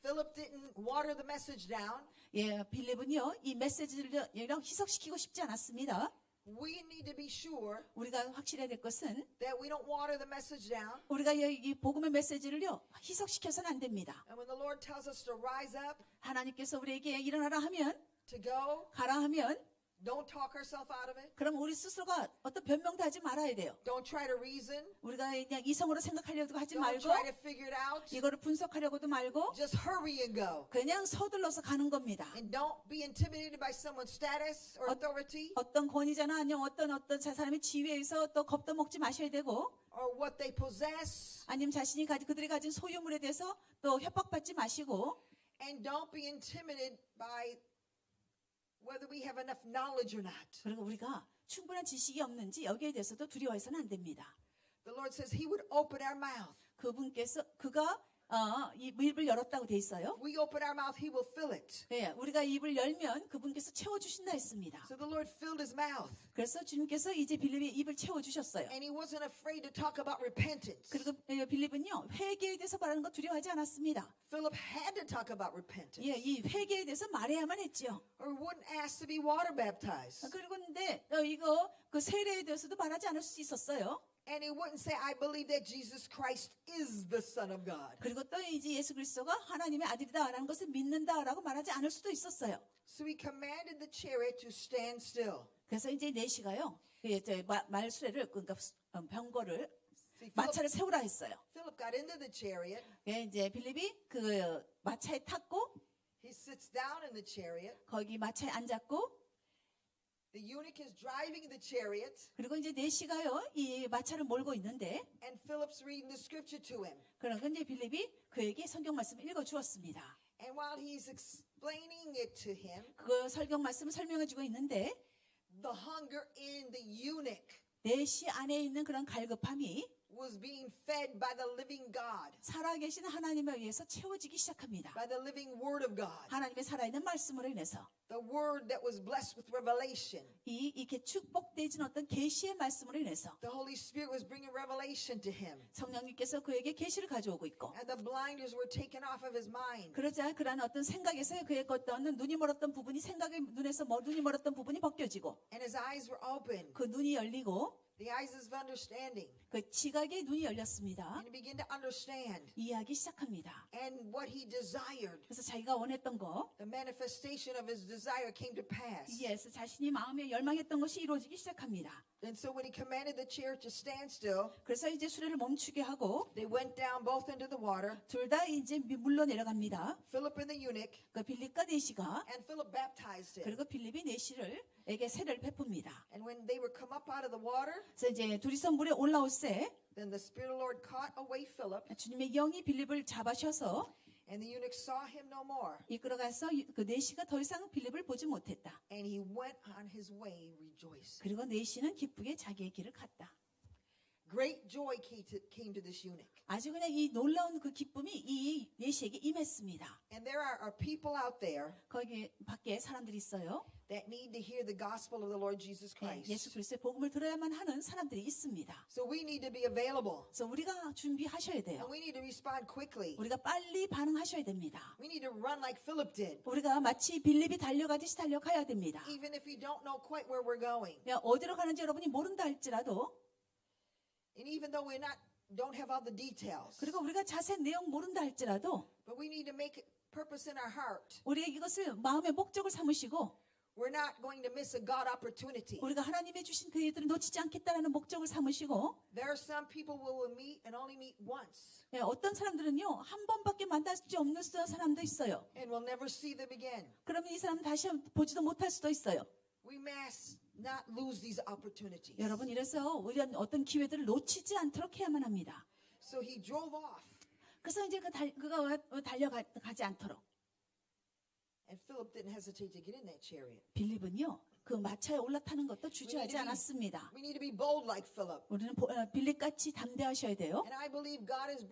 Philip didn't water the message down. 예, 빌립은요, 이 메시지를 희석시키고 싶지 않았습니다. We need to be sure 우리가 확실해야 될 것은 that we don't water the message down. 우리가 이 복음의 메시지를요, 희석시켜서는 안 됩니다. And when the Lord tells us to rise up, 하나님께서 우리에게 일어나라 하면, to go, 가라 하면, don't talk ourselves out of it. 그럼 우리 스스로가 어떤 변명도 하지 말아야 돼요. Don't try to reason. 우리가 그냥 이성으로 생각하려고 하지 Don't 말고, try to figure it out. 이거를 분석하려고도 말고, Just hurry and go. 그냥 서둘러서 가는 겁니다. And don't be intimidated by someone's status or authority 어떤 권위자나 아니면 어떤 사람의 지위에 의해서 또 겁도 먹지 마셔야 되고, or what they possess. 아니면 그들이 가진 소유물에 대해서 또 협박받지 마시고, And don't be intimidated by whether we have enough knowledge or not. 그리고 우리가 충분한 지식이 없는지 여기에 대해서도 두려워해서는 안 됩니다. The Lord says He would open our mouth. 그가 이 입을 열었다고 돼 있어요. If we open our mouth, He will fill it. 예, 우리가 입을 열면 그분께서 채워주신다 했습니다. So the Lord filled His mouth. 그래서 주님께서 이제 빌립의 입을 채워주셨어요. And He wasn't afraid to talk about repentance. 그리고 빌립은요, 회개에 대해서 말하는 거 두려워하지 않았습니다. Philip had to talk about repentance. 예, 이 회개에 대해서 말해야만 했지요. Or wouldn't ask to be water baptized. 그리고 근데 이거 그 세례에 대해서도 말하지 않을 수 있었어요. And he wouldn't say, I believe that Jesus Christ is the Son of God. 그리고 또 이제 예수 그리스도가 하나님의 아들이다라는 것을 믿는다라고 말하지 않을 수도 있었어요. So he commanded the chariot to stand still. 그래서 이제 내시가요, 말수레를 그러니까 병거를 See, 마차를 세우라 했어요. Philip got into the chariot. 예, 이제 빌립이 그 마차에 탔고 He sits down in the chariot. 거기 마차에 앉았고 The eunuch is driving the chariot. 그리고 이제 내시가요 이 마차를 몰고 있는데 And Philip's reading the scripture to him. 그러고 이제 빌립이 그에게 성경 말씀을 읽어 주었습니다. And while he's explaining it to him, 그 성경 말씀을 설명해 주고 있는데 the hunger in the eunuch 내시 안에 있는 그런 갈급함이 was being fed by the living God, 살아계신 하나님에 의해서 채워지기 시작합니다. by the living word of God, 하나님의 살아있는 말씀으로 인해서 the word that was blessed with revelation. 이렇게 축복되진 어떤 계시의 말씀으로 인해서 The Holy Spirit was bringing revelation to him. 성령님께서 그에게 계시를 가져오고 있고 And the blinders were taken off of his mind. 그러자 그러한 어떤 생각에서 그의 어떤 눈이 멀었던 부분이 생각의 눈에서 눈이 멀었던 부분이 벗겨지고 And his eyes were open, 그 눈이 열리고 the eyes of understanding. 그 지각의 눈이 열렸습니다. And he began to understand. 이해하기 시작합니다. And what he desired, 그래서 자기가 원했던 거, the manifestation of his desire came to pass. 예수 자신이 마음에 열망했던 것이 이루어지기 시작합니다. And so when he commanded the chariot to stand still, 그래서 이제 수레를 멈추게 하고 they went down both into the water, 둘 다 이제 물로 내려갑니다. Philip and the eunuch, 그 빌립과 내시가 and Philip baptized him. 그리고 빌립이 내시에게 세례를 베풉니다. And when they were come up out of the water, 그래서 이제 둘이서 물에 올라올새 then the Spirit of the Lord caught away Philip, 주님의 영이 빌립을 잡아셔서 and the eunuch saw him no more. 이끌어가서 그 내시가 더 이상 빌립을 보지 못했다. And he went on his way rejoicing. 그리고 내시는 기쁘게 자기의 길을 갔다. Great joy came to this eunuch. 아주 그냥 이 놀라운 그 기쁨이 이 내시에게 임했습니다. And there are people out there 거기 밖에 사람들이 있어요. that need to hear the gospel of the Lord Jesus 네, 예수 Christ. 그리스도의 복음을 들어야만 하는 사람들이 있습니다. So we need to be available. 그래서 우리가 준비하셔야 돼요. And we need to respond quickly. 우리가 빨리 반응하셔야 됩니다. We need to run like Philip did. 우리가 마치 빌립이 달려가듯이 달려가야 됩니다. Even if we don't know quite where we're going. 어디로 가는지 여러분이 모른다 할지라도 And even though don't have all the details. 그리고 우리가 자세한 내용 모른다 할지라도 But we need to make purpose in our heart. 우리가 이것을 마음의 목적을 삼으시고 We're not going to miss a God opportunity. 우리가 하나님의 주신 그 일들을 놓치지 않겠다라는 목적을 삼으시고 There are some people who will meet and only meet once. 어떤 사람들은요 한 번밖에 만날 수 없는 사람도 있어요. And we'll never see them again. 그러면 이 사람 다시 보지도 못할 수도 있어요. We must not lose these opportunities. 여러분 이래서 우리가 어떤 기회들을 놓치지 않도록 해야만 합니다. So he drove off. 그래서 이제 그가 달려가지 않도록 And Philip didn't hesitate to get in that chariot. 빌립은요 그 마차에 올라타는 것도 주저하지 않았습니다. We need to be bold like Philip. 우리는 빌립같이 담대하셔야 돼요. And I believe God is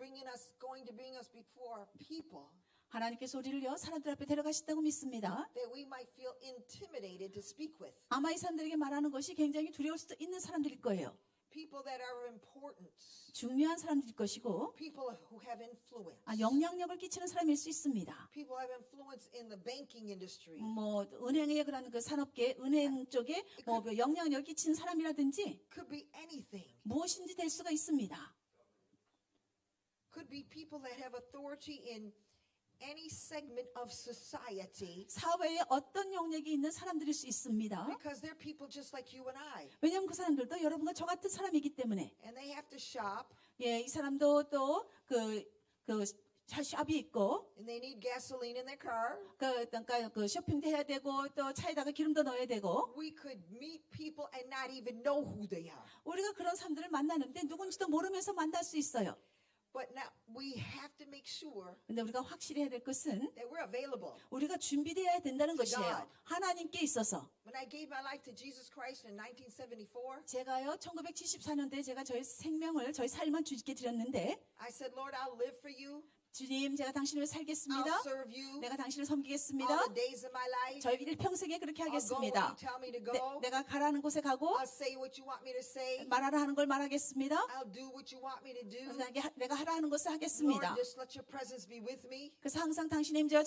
going to bring us before people 하나님께서 우리를요 사람들 앞에 데려가신다고 믿습니다. that we might feel intimidated to speak with. 아마 이 사람들에게 말하는 것이 굉장히 두려울 수도 있는 사람들일 거예요. People that are important. 중요한 사람들일 것이고 People who have influence. 영향력을 끼치는 사람일 수 있습니다. People who have influence in the banking industry. 뭐 은행의 그런 그 산업계 은행 쪽에 뭐 영향력을 끼치는 사람이라든지 Could be anything. 무엇인지 될 수가 있습니다. Could be people that have authority in any segment of society. 사회에 어떤 영역이 있는 사람들일 수 있습니다. Because they're people just like you and I. 왜냐하면 그 사람들도 여러분과 저 같은 사람이기 때문에 And they have to shop. 이 사람도 또 그 샵이 있고 And they need gasoline in their car. 그 쇼핑도 해야 되고 또 차에다가 기름도 넣어야 되고 We could meet people and not even know who they are. 우리가 그런 사람들을 만나는데 누군지도 모르면서 만날 수 있어요. But now we have to make sure 근데 우리가 확실히 해야 될 것은 that we're available. 우리가 준비되어야 된다는 To 것이에요. God. 하나님께 있어서. When I gave my life to Jesus Christ in 1974, 제가요, 1974년도에 제가 저희 생명을, 저희 삶을 주님께 드렸는데, I said, Lord, I'll live for you. 주님, 제가 당신을 위해 살겠습니다. I'll serve you 내가 당신을 all 섬기겠습니다. the days of my life. 저희 일평생에 그렇게 I'll go where 하겠습니다. you tell me to go. 내가 가라는 곳에 가고, I'll say what you want me to say. 말하라 하는 걸 말하겠습니다. I'll do what you want me to do. 내가 하라 하는 것을 Lord, 하겠습니다. just let your presence be with me. 그래서 항상 당신의 임재가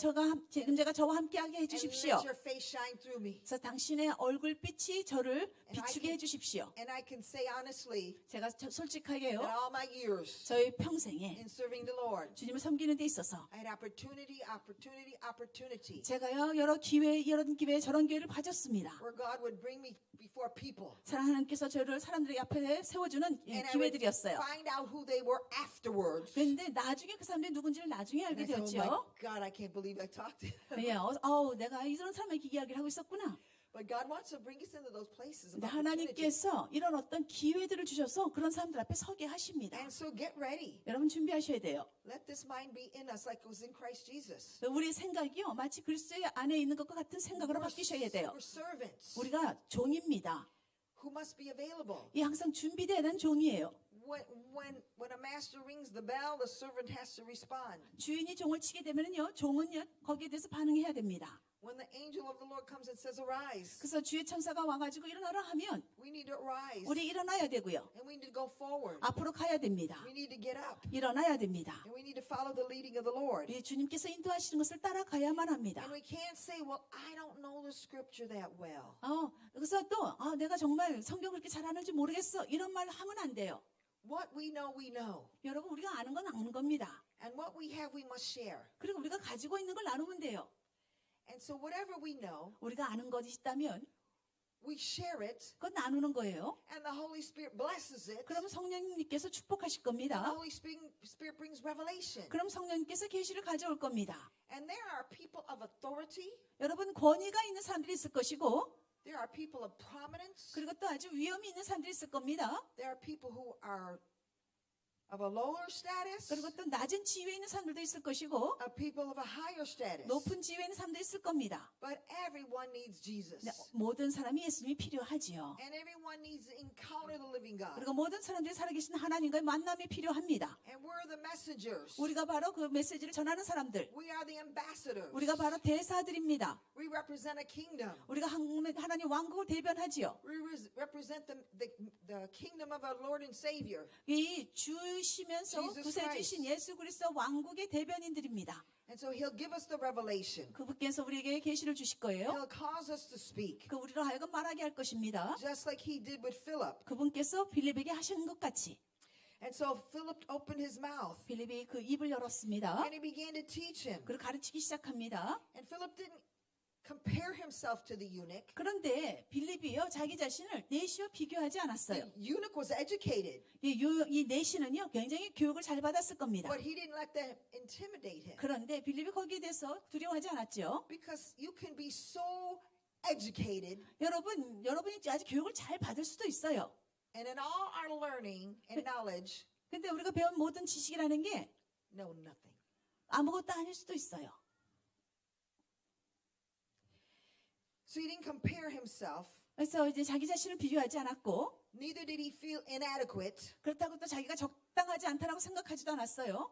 저와 함께하게 And 해주십시오. let your face shine through me. 그래서 당신의 얼굴빛이 저를 비추게 해주십시오. And I can say honestly 제가 that 솔직하게요, all my years 저희 평생에 in serving the Lord, 주님을 섬기는 데 있어서 I had opportunity 제가요, 여러 기회에 저런 기회를 가졌습니다. where God would bring me before people. 하나님께서 저를 사람들의 앞에 세워주는 And I would 기회들이었어요. find out who they were afterwards. 그런데 나중에 그 사람들이 누군지를 나중에 And 알게 I said, oh my 되었죠. God, I can't believe I talked to them. 네, 내가 이런 사람에게 이야기를 하고 있었구나. But God wants to bring us into those places of 근데 opportunity. 하나님께서 이런 어떤 기회들을 주셔서 그런 사람들 앞에 서게 하십니다. And so get ready. 여러분 준비하셔야 돼요. Let this mind be in us like it was in Christ Jesus. 우리의 생각이요, 마치 그리스도의 안에 있는 것과 같은 생각으로 바뀌셔야 돼요. We're servants 우리가 종입니다. who must be available. 이 항상 준비되어야 되는 종이에요. When a master rings the bell, the servant has to respond. 주인이 종을 치게 되면요, 종은요 거기에 대해서 반응해야 됩니다. When the angel of the Lord comes and says, arise, 그래서 주의 천사가 와가지고 일어나라 하면 we need to arise. 우리 일어나야 되고요. And we need to go forward. 앞으로 가야 됩니다. We need to get up. 일어나야 됩니다. And we need to follow the leading of the Lord. 우리 주님께서 인도하시는 것을 따라가야만 합니다. And we can't say, well, I don't know the scripture that well. 그래서 또 내가 정말 성경을 그렇게 잘하는지 모르겠어, 이런 말 하면 안 돼요. What we know, we know. 여러분, 우리가 아는 건 아는 겁니다. And what we have, we must share. 그리고 우리가 가지고 있는 걸 나누면 돼요. And so whatever we know, 우리가 아는 것이 있다면 we share it, 그건 나누는 거예요. and the Holy Spirit blesses it. 그럼 성령님께서 축복하실 And the 겁니다. Holy Spirit brings revelation. 그럼 성령님께서 계시를 가져올 겁니다. And there are people of authority. 여러분, 권위가 있는 사람들이 있을 것이고, There are people of prominence. 그리고 또 아주 위험이 있는 사람들이 있을 겁니다. There are people who are of a lower status. 그리고 또 낮은 지위에 있는 사람들도 있을 것이고, People of a higher status. 높은 지위에 있는 사람도 있을 겁니다. But everyone needs Jesus. 네, 모든 사람이 예수님이 필요하지요. And everyone needs to encounter the living God. 그리고 모든 사람들이 살아계신 하나님과의 만남이 필요합니다. And we're the messengers. 우리가 바로 그 메시지를 전하는 사람들, We are the ambassadors. 우리가 바로 대사들입니다. We represent a kingdom. 우리가 하나님 왕국을 대변하지요. We represent the kingdom of our Lord and Savior. 이 주시면서 Jesus 구세주신 예수 그리스도 왕국의 대변인들입니다. And so he'll give us the revelation. 그분께서 우리에게 계시를 주실 거예요. He'll cause us to speak. 그 우리로 하여금 말하게 할 것입니다. Just like he did with Philip. 그분께서 빌립에게 하신 것 같이. And so Philip opened his mouth. 빌립이 그 입을 열었습니다. And he began to teach him. 그리고 가르치기 시작합니다. And Philip didn't compare himself to the eunuch. 그런데 빌립이요, 자기 자신을 내시와 비교하지 않았어요. The eunuch was educated. 이 내시는요, 굉장히 교육을 잘 받았을 겁니다. But he didn't let that intimidate him. 그런데 빌립이 거기에 대해서 두려워하지 않았죠. Because you can be so educated. 여러분이 아주 교육을 잘 받을 수도 있어요. And in all our learning and knowledge, 근데 우리가 배운 모든 지식이라는 게 know nothing. 아무것도 아닐 수도 있어요. So he didn't compare himself. 그래서 이제 자기 자신을 비교하지 않았고, Neither did he feel inadequate. 그렇다고 또 자기가 적당하지 않다라고 생각하지도 않았어요.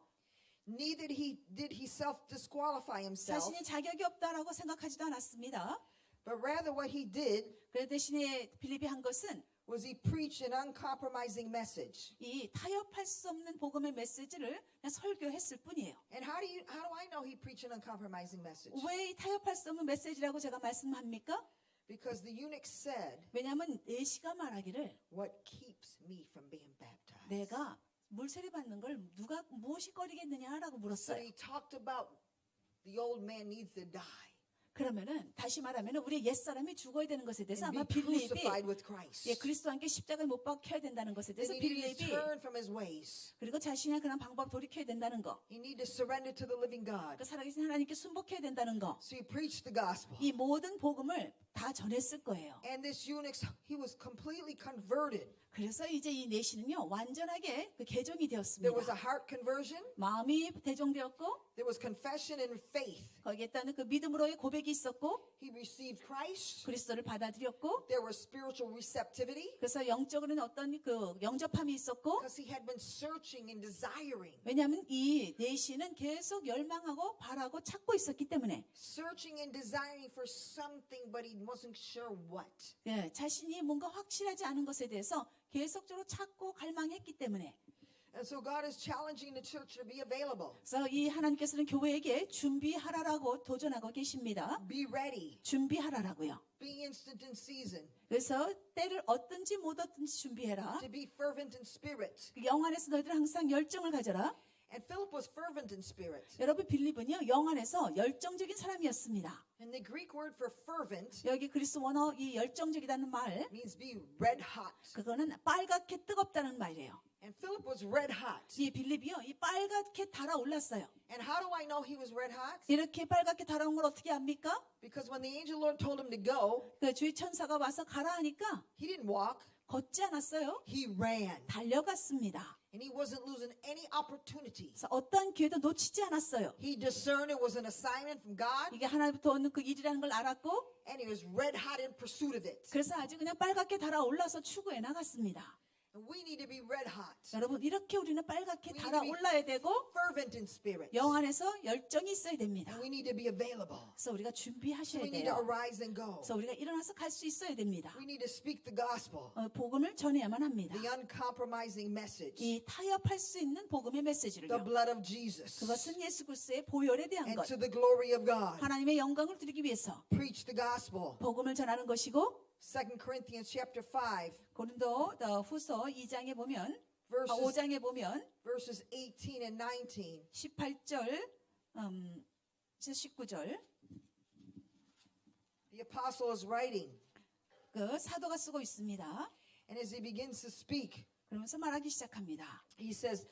Neither did he self-disqualify himself. 자신이 자격이 없다라고 생각하지도 않았습니다. But rather what he did 그 대신에 빌립이 한 것은 was he preached an uncompromising message. 이 타협할 수 없는 복음의 메시지를 그냥 설교했을 뿐이에요. And how do I know he preached an uncompromising message? 왜 이 타협할 수 없는 메시지라고 제가 말씀합니까? Because the eunuch said, 왜냐하면 내시가 말하기를 what keeps me from being baptized? 내가 물세례 받는 걸 무엇이 꺼리겠느냐라고 So 물었어요. he talked about the old man needs to die 그러면은 다시 말하면 우리의 옛사람이 죽어야 되는 것에 대해서 and 아마 be 빌립이 crucified with Christ. 그리스도와 함께 십자가에 못 박혀야 된다는 것에 대해서 Then he needed to 빌립이 turn from his ways. 그리고 자신의 그런 방법 돌이켜야 된다는 거, He needed to surrender to the living God. 그 살아계신 하나님께 순복해야 된다는 거, So he preached the gospel. 이 모든 복음을 다 전했을 거예요. And this eunuch, he was completely converted. 그래서 이제 이 내시는요 완전하게 그 개종이 There was a 되었습니다. heart conversion. 마음이 대종되었고 There was confession and faith. 거기에 따른 그 믿음으로의 고백이 있었고 He received Christ. 그리스도를 받아들였고 There was spiritual receptivity 그래서 영적으로는 어떤 그 영접함이 있었고 because he had been searching and desiring. 왜냐하면 이 내시는 계속 열망하고 바라고 찾고 있었기 때문에 Searching and desiring for something, but he wasn't sure what. 예, 자신이 뭔가 확실하지 않은 것에 대해서 계속적으로 찾고 갈망했기 때문에 And so God is challenging the church to be available. 그래서 이 하나님께서는 교회에게 준비하라라고 도전하고 계십니다. Be ready. 준비하라라고요. Be instant in season. 그래서 때를 얻든지 못 얻든지 준비해라. To be fervent in spirit. 그 영 안에서 너희들 항상 열정을 가져라. And Philip was fervent in spirit. 여러분 빌립은요 영 안에서 열정적인 사람이었습니다. And the Greek word for fervent 여기 그리스 원어 이 열정적이라는 말 means be red hot. 그거는 빨갛게 뜨겁다는 말이에요. And Philip was red hot. 이 빌립이요 이 빨갛게 달아올랐어요. And how do I know he was red hot? 이렇게 빨갛게 달아온 걸 어떻게 압니까? Because when the angel Lord told him to go, 그 주의 천사가 와서 가라 하니까 he didn't walk, 걷지 않았어요. he ran. 달려갔습니다. And he wasn't losing any opportunity. 그래서 어떠한 기회도 놓치지 않았어요. He discerned it was an assignment from God, 이게 하나님부터 오는 그 일이라는 걸 알았고 and he was red hot in pursuit of it. 그래서 아주 그냥 빨갛게 달아올라서 추구해 나갔습니다. And we need to be red hot, 여러분 이렇게 우리는 빨갛게 We need to 달아올라야 되고 fervent in spirit. 영 안에서 열정이 있어야 됩니다. And we need to be available. 그래서 우리가 So 준비하셔야 we need to 돼요. arise and go. 그래서 우리가 일어나서 갈 수 있어야 됩니다. We need to speak the gospel, 복음을 전해야만 합니다. the uncompromising message, 이 타협할 수 있는 복음의 the 메시지를요. blood of Jesus, 그것은 예수 그리스도의 보혈에 대한 and 것, to the glory of God. 하나님의 영광을 드리기 위해서 Preach the gospel. 복음을 전하는 것이고 2 Corinthians chapter 5, 고린도 후서 2장에 보면 verses, 5장에 보면 verses 18 and 19. 18절 19절 The apostle is writing, 그 사도가 쓰고 있습니다. and as he begins to speak, 그러면서 말하기 시작합니다. he says,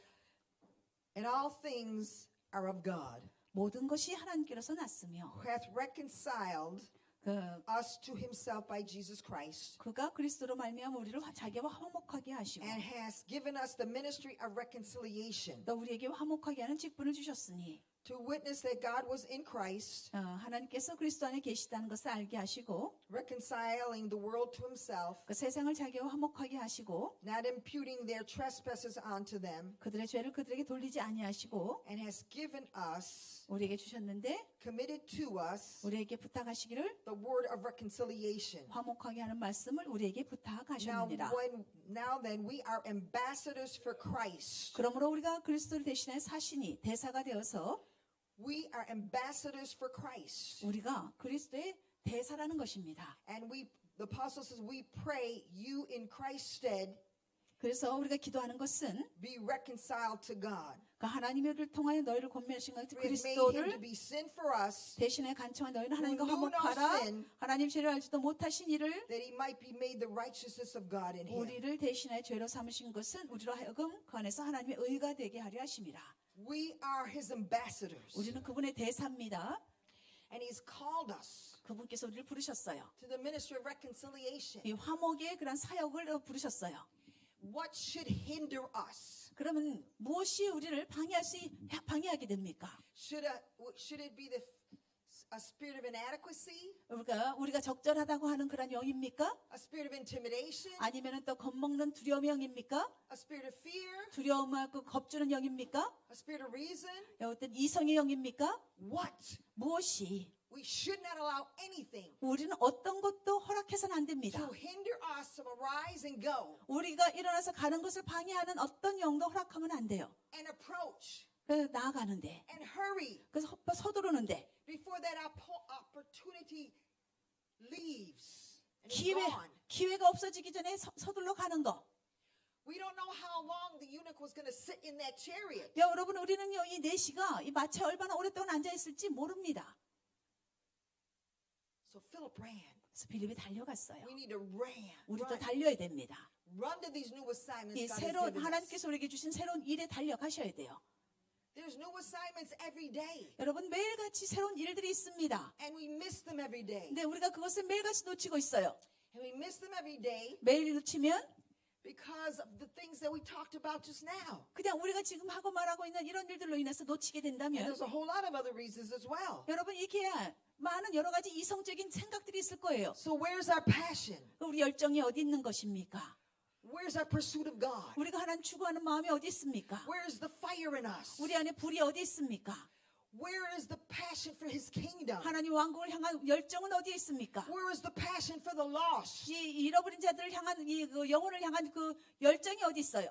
and all things are of God, 모든 것이 하나님께로서 났으며 who hath reconciled 그 us to himself by Jesus Christ, 그가 그리스도로 말미암아 우리를 자기와 화목하게 하시고 and has given us the ministry of reconciliation, 또 우리에게 화목하게 하는 직분을 주셨으니 to witness that God was in Christ, 하나님께서 그리스도 안에 계시다는 것을 알게 하시고 reconciling the world to himself, 그 세상을 자기와 화목하게 하시고 not imputing their trespasses onto them, 그들의 죄를 그들에게 돌리지 아니하시고 and has given us, 우리에게 주셨는데 committed to us, 우리에게 부탁하시기를 the word of reconciliation. 화목하게 하는 말씀을 우리에게 부탁하셨느니라. Now then, we are ambassadors for Christ. 그러므로 우리가 그리스도를 대신해 사신이 대사가 되어서 We are ambassadors for Christ. 우리가 그리스도의 대사라는 것입니다. And the apostle says, we pray you in Christ's stead 그래서 우리가 기도하는 것은 be reconciled to God. 그 하나님을 통하여 너희를 권면하신 것 We have made him to 그리스도를 be sin for us, 대신에 간청한 너희는 하나님과 who knew no 화목하라. sin, 하나님 죄를 알지도 못하신 이를 that he might be made the righteousness of God in him. 우리를 대신하여 죄로 삼으신 것은 우리로 하여금 그 안에서 하나님의 의가 되게 하려 하심이라. We are his ambassadors. 우리는 그분의 대사입니다. And he's called us 그분께서 우리를 부르셨어요. to the ministry of reconciliation. 이 화목의 그런 사역을 부르셨어요. What should hinder us? 그러면 무엇이 우리를 방해하게 됩니까? Should it be a spirit of inadequacy? 우리가 적절하다고 하는 그런 영입니까? A spirit of intimidation? 아니면 또 겁먹는 두려움의 영입니까? A spirit of fear? 두려움하고 겁주는 영입니까? A spirit of reason? 어떤 이성의 영입니까? What? 무엇이? We should not allow anything 우리는 어떤 것도 허락해서는 안 됩니다. to hinder us from arise and go 우리가 일어나서 가는 것을 방해하는 어떤 영도 허락하면 안 돼요. and approach 그래서 나아가는데, and hurry 그래서 서두르는데, before that opportunity leaves and is gone. 기회가 없어지기 전에 서둘러 가는 거. We don't know how long the eunuch was going to sit in that chariot. 여러분, 우리는요, 이 내시가 이 마차에 얼마나 오랫동안 앉아있을지 모릅니다. So Philip ran. 그래서 빌립이 달려갔어요. We need to run. 우리도 달려야 됩니다. Run to these new assignments 이 God has 새로운 given us. 하나님께서 우리에게 주신 새로운 일에 달려가셔야 돼요. There's new assignments every day, 여러분 매일같이 새로운 일들이 있습니다. and we miss them every day. 근데 우리가 그것을 매일같이 놓치고 있어요. And we miss them every day 매일 놓치면 because of the things that we talked about just now. 그냥 우리가 지금 하고 말하고 있는 이런 일들로 인해서 놓치게 And 된다면 there's a whole lot of other reasons as well. 여러분 이게 많은 여러 가지 이성적인 생각들이 있을 거예요. So where's our passion? 우리 열정이 어디 있는 것입니까? Where's our pursuit of God? 우리가 하나님 추구하는 마음이 어디 있습니까? Where's the fire in us? 우리 안에 불이 어디 있습니까? Where is the passion for His kingdom? 하나님 왕국을 향한 열정은 어디에 있습니까? Where is the passion for the lost? 이 잃어버린 자들을 향한 그 영혼을 향한 그 열정이 어디 있어요?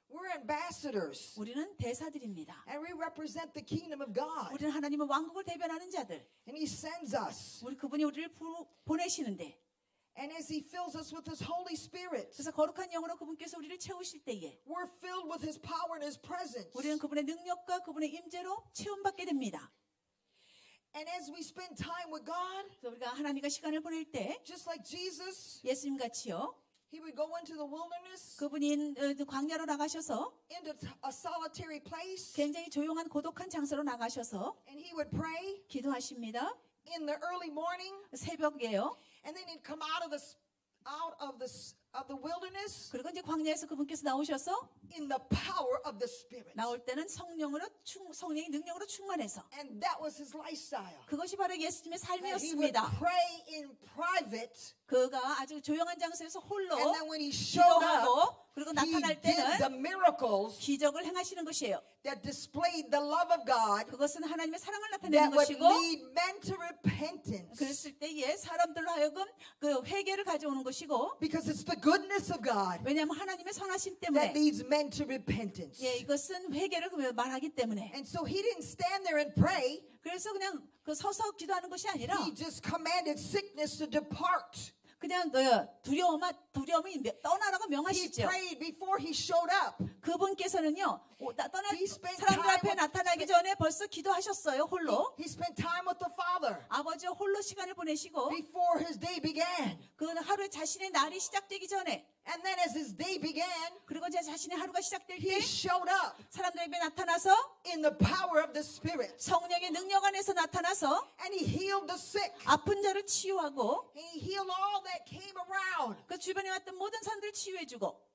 We're ambassadors, 우리는 대사들입니다. and we represent the kingdom of God. 우리는 하나님의 왕국을 대변하는 자들. And He sends us. 우리 그분이 우리를 보내시는데 And as He fills us with His Holy Spirit, 그래서 거룩한 영으로 그분께서 우리를 채우실 때에 we're filled with His power and His presence. 우리는 그분의 능력과 그분의 임재로 채움받게 됩니다. And as we spend time with God, 그래서 우리가 하나님과 시간을 보낼 때 just like Jesus, 예수님 같이요. He would go into the wilderness, 그분이 광야로 나가셔서 into a solitary place, 굉장히 조용한 고독한 장소로 나가셔서 and He would pray 기도하십니다. in the early morning, 새벽에요. and then He'd come out of the wilderness 그리고 이제 광야에서 그분께서 나오셔서 in the power of the Spirit. 나올 때는 성령의 능력으로 충만해서 And that was His lifestyle. 그것이 바로 예수님의 That He would 삶이었습니다. pray in private, 그가 아주 조용한 장소에서 홀로 and then when He showed up, 기도하고 그리고 He 나타날 did the 때는 miracles 기적을 행하시는 것이에요. that displayed the love of God 그것은 하나님의 사랑을 that 나타내는 would 것이고 lead men to repentance. 그랬을 때에 사람들로 하여금 그 회개를 가져오는 것이고 Because it's the goodness of God 왜냐하면 하나님의 선하심 that 때문에 leads men to repentance. 예, 이것은 회개를 말하기 때문에 And so He didn't stand there and pray. 그래서 그냥 그 서서 기도하는 것이 아니라 He just commanded sickness to depart. 그냥 그 두려움이 떠나라고 He 명하시죠. prayed before He showed up. 그분께서는요 떠날 He spent 사람들 time 앞에 with- 나타나기 전에 벌써 기도하셨어요. 홀로 He spent time with the Father 아버지와 홀로 시간을 보내시고 before His day began. 그 하루에 자신의 날이 시작되기 전에 And then as His day began, 그리고 이제 자신의 하루가 시작될 때 He showed up 사람들에게 나타나서 in the power of the Spirit. 성령의 능력 안에서 나타나서 And He healed the sick. 아픈 자를 치유하고 And He healed all that came around. 그 주변에 왔던 모든 사람들을 치유해주고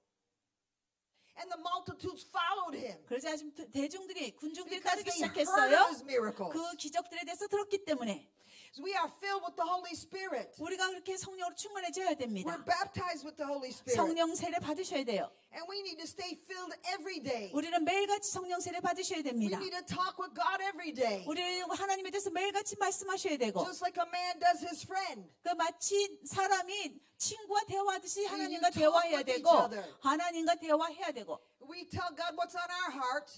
And the multitudes followed Him 그러자 아주 대중들이 군중들이 because 따르기 they heard 시작했어요. of His miracles. 그 기적들에 대해서 들었기 때문에 So we are filled with the Holy Spirit. 우리가 그렇게 성령으로 충만해져야 됩니다. We're baptized with the Holy Spirit. 성령 세례 받으셔야 돼요. And we need to stay filled every day. 우리는 매일같이 성령 세례 받으셔야 We 됩니다. need to talk with God every day. 우리는 하나님에 대해서 매일같이 말씀하셔야 되고 Just like a man does his friend. 그 마치 사람이 친구와 대화하듯이 하나님과 talk 대화해야 with each 되고 other. 하나님과 대화해야 되고 We tell God what's on our heart,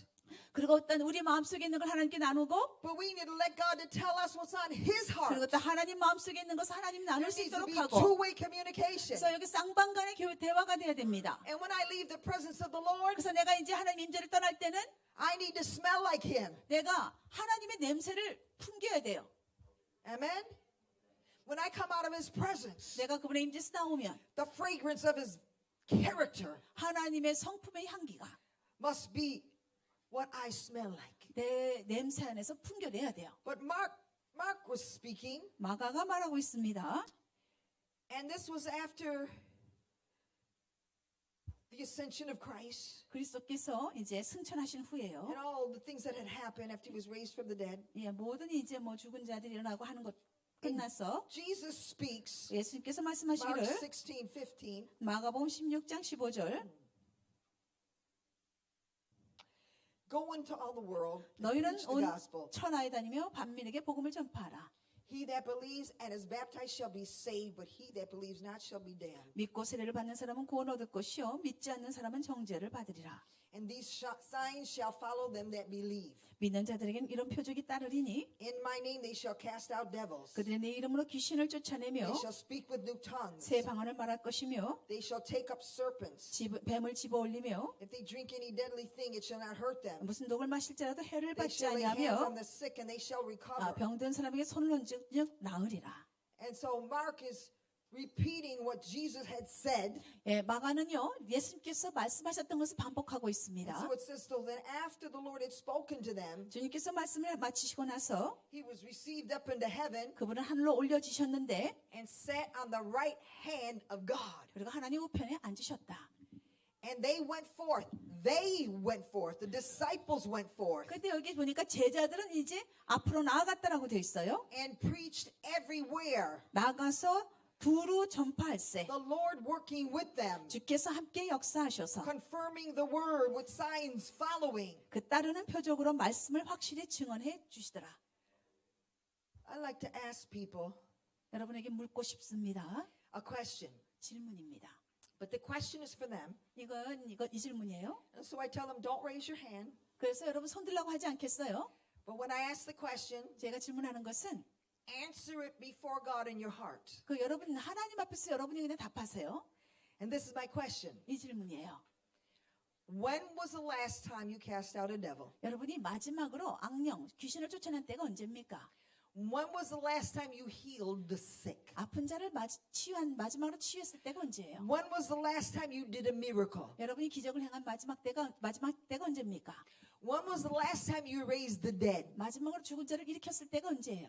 그리고 어떤 우리 마음속에 있는 걸 하나님께 나누고 but we need to let God to tell us what's on His heart. 그리고 또 하나님 마음속에 있는 것을 하나님 There 나눌 수 needs to 있도록 be 하고 two-way communication. 그래서 여기 쌍방간의 대화가 돼야 됩니다. And when I leave the presence of the Lord, 그래서 내가 이제 하나님 임재를 떠날 때는 I need to smell like Him. 내가 하나님의 냄새를 풍겨야 돼요. Amen? When I come out of His presence, 내가 그분의 임재에서 나오면 the fragrance of His character 하나님의 성품의 향기가 must be what I smell like. 내 냄새 안에서 풍겨내야 돼요. But Mark was speaking, 마가가 말하고 있습니다. and this was after the ascension of Christ 그리스도께서 이제 승천하신 후에요. and all the things that had happened after He was raised from the dead. 예, 모든 이제 죽은 자들이 일어나고 하는 것 끝나서 Jesus speaks, 예수님께서 Mark 말씀하시기를 16:15. 마가복음 16장 15절 Go into all the world and 너희는 preach the 온 gospel. 천하에 다니며 반민에게 복음을 전파하라. He that believes and is baptized shall be saved, but he that believes not shall be damned. 믿고 세례를 받는 사람은 구원 얻을 것이요 믿지 않는 사람은 정죄를 받으리라. And these signs shall follow them that believe. 믿는 자들에겐 이런 표적이 따르리니 In my name they shall cast out devils. 그들이 내 이름으로 귀신을 They 쫓아내며 shall speak with new tongues. 새 방언을 말할 것이며 They shall take up serpents. 뱀을 집어올리며 If they drink any deadly thing, it shall not hurt them. 무슨 독을 마실지라도 해를 They 받지 shall lay hands 아니하며 on the sick and they shall recover. 병든 사람에게 손을 얹으며 나으리라. And so Mark is repeating what Jesus had said. 예, 마가는요, 예수님께서 말씀하셨던 것을 반복하고 And 있습니다. so it says, so then after the Lord had spoken to them, 주님께서 말씀을 마치시고 나서 he was received up into heaven 그분은 하늘로 올려지셨는데 and sat on the right hand of God. 그리고 하나님 우편에 앉으셨다. And they went forth. They went forth. The disciples went forth 근데 여기 보니까 제자들은 이제 앞으로 나아갔다라고 돼 있어요. and preached everywhere. 나가서 두루 전파할세. The Lord working with them, 주께서 함께 역사하셔서 confirming the word with signs following. 그 따르는 표적으로 말씀을 확실히 증언해 주시더라. I like to ask people 여러분에게 묻고 싶습니다. a question. 질문입니다. But the question is for them. 이 질문이에요. And so I tell them, don't raise your hand. 그래서 여러분 손 들라고 하지 않겠어요? But when I ask the question, 제가 질문하는 것은 answer it before God in your heart. 그 여러분 하나님 앞에서 여러분이 그냥 답하세요. And this is my question. 이 질문이에요. When was the last time you cast out a devil? 여러분이 마지막으로 악령, 귀신을 쫓아낸 때가 언제입니까? When was the last time you healed the sick? 아픈 자를 마지막으로 치유했을 때가 언제예요? When was the last time you did a miracle? 여러분이 기적을 행한 마지막 때가 언제입니까? When was the last time you raised the dead? 마지막으로 죽은 자를 일으켰을 때가 언제예요?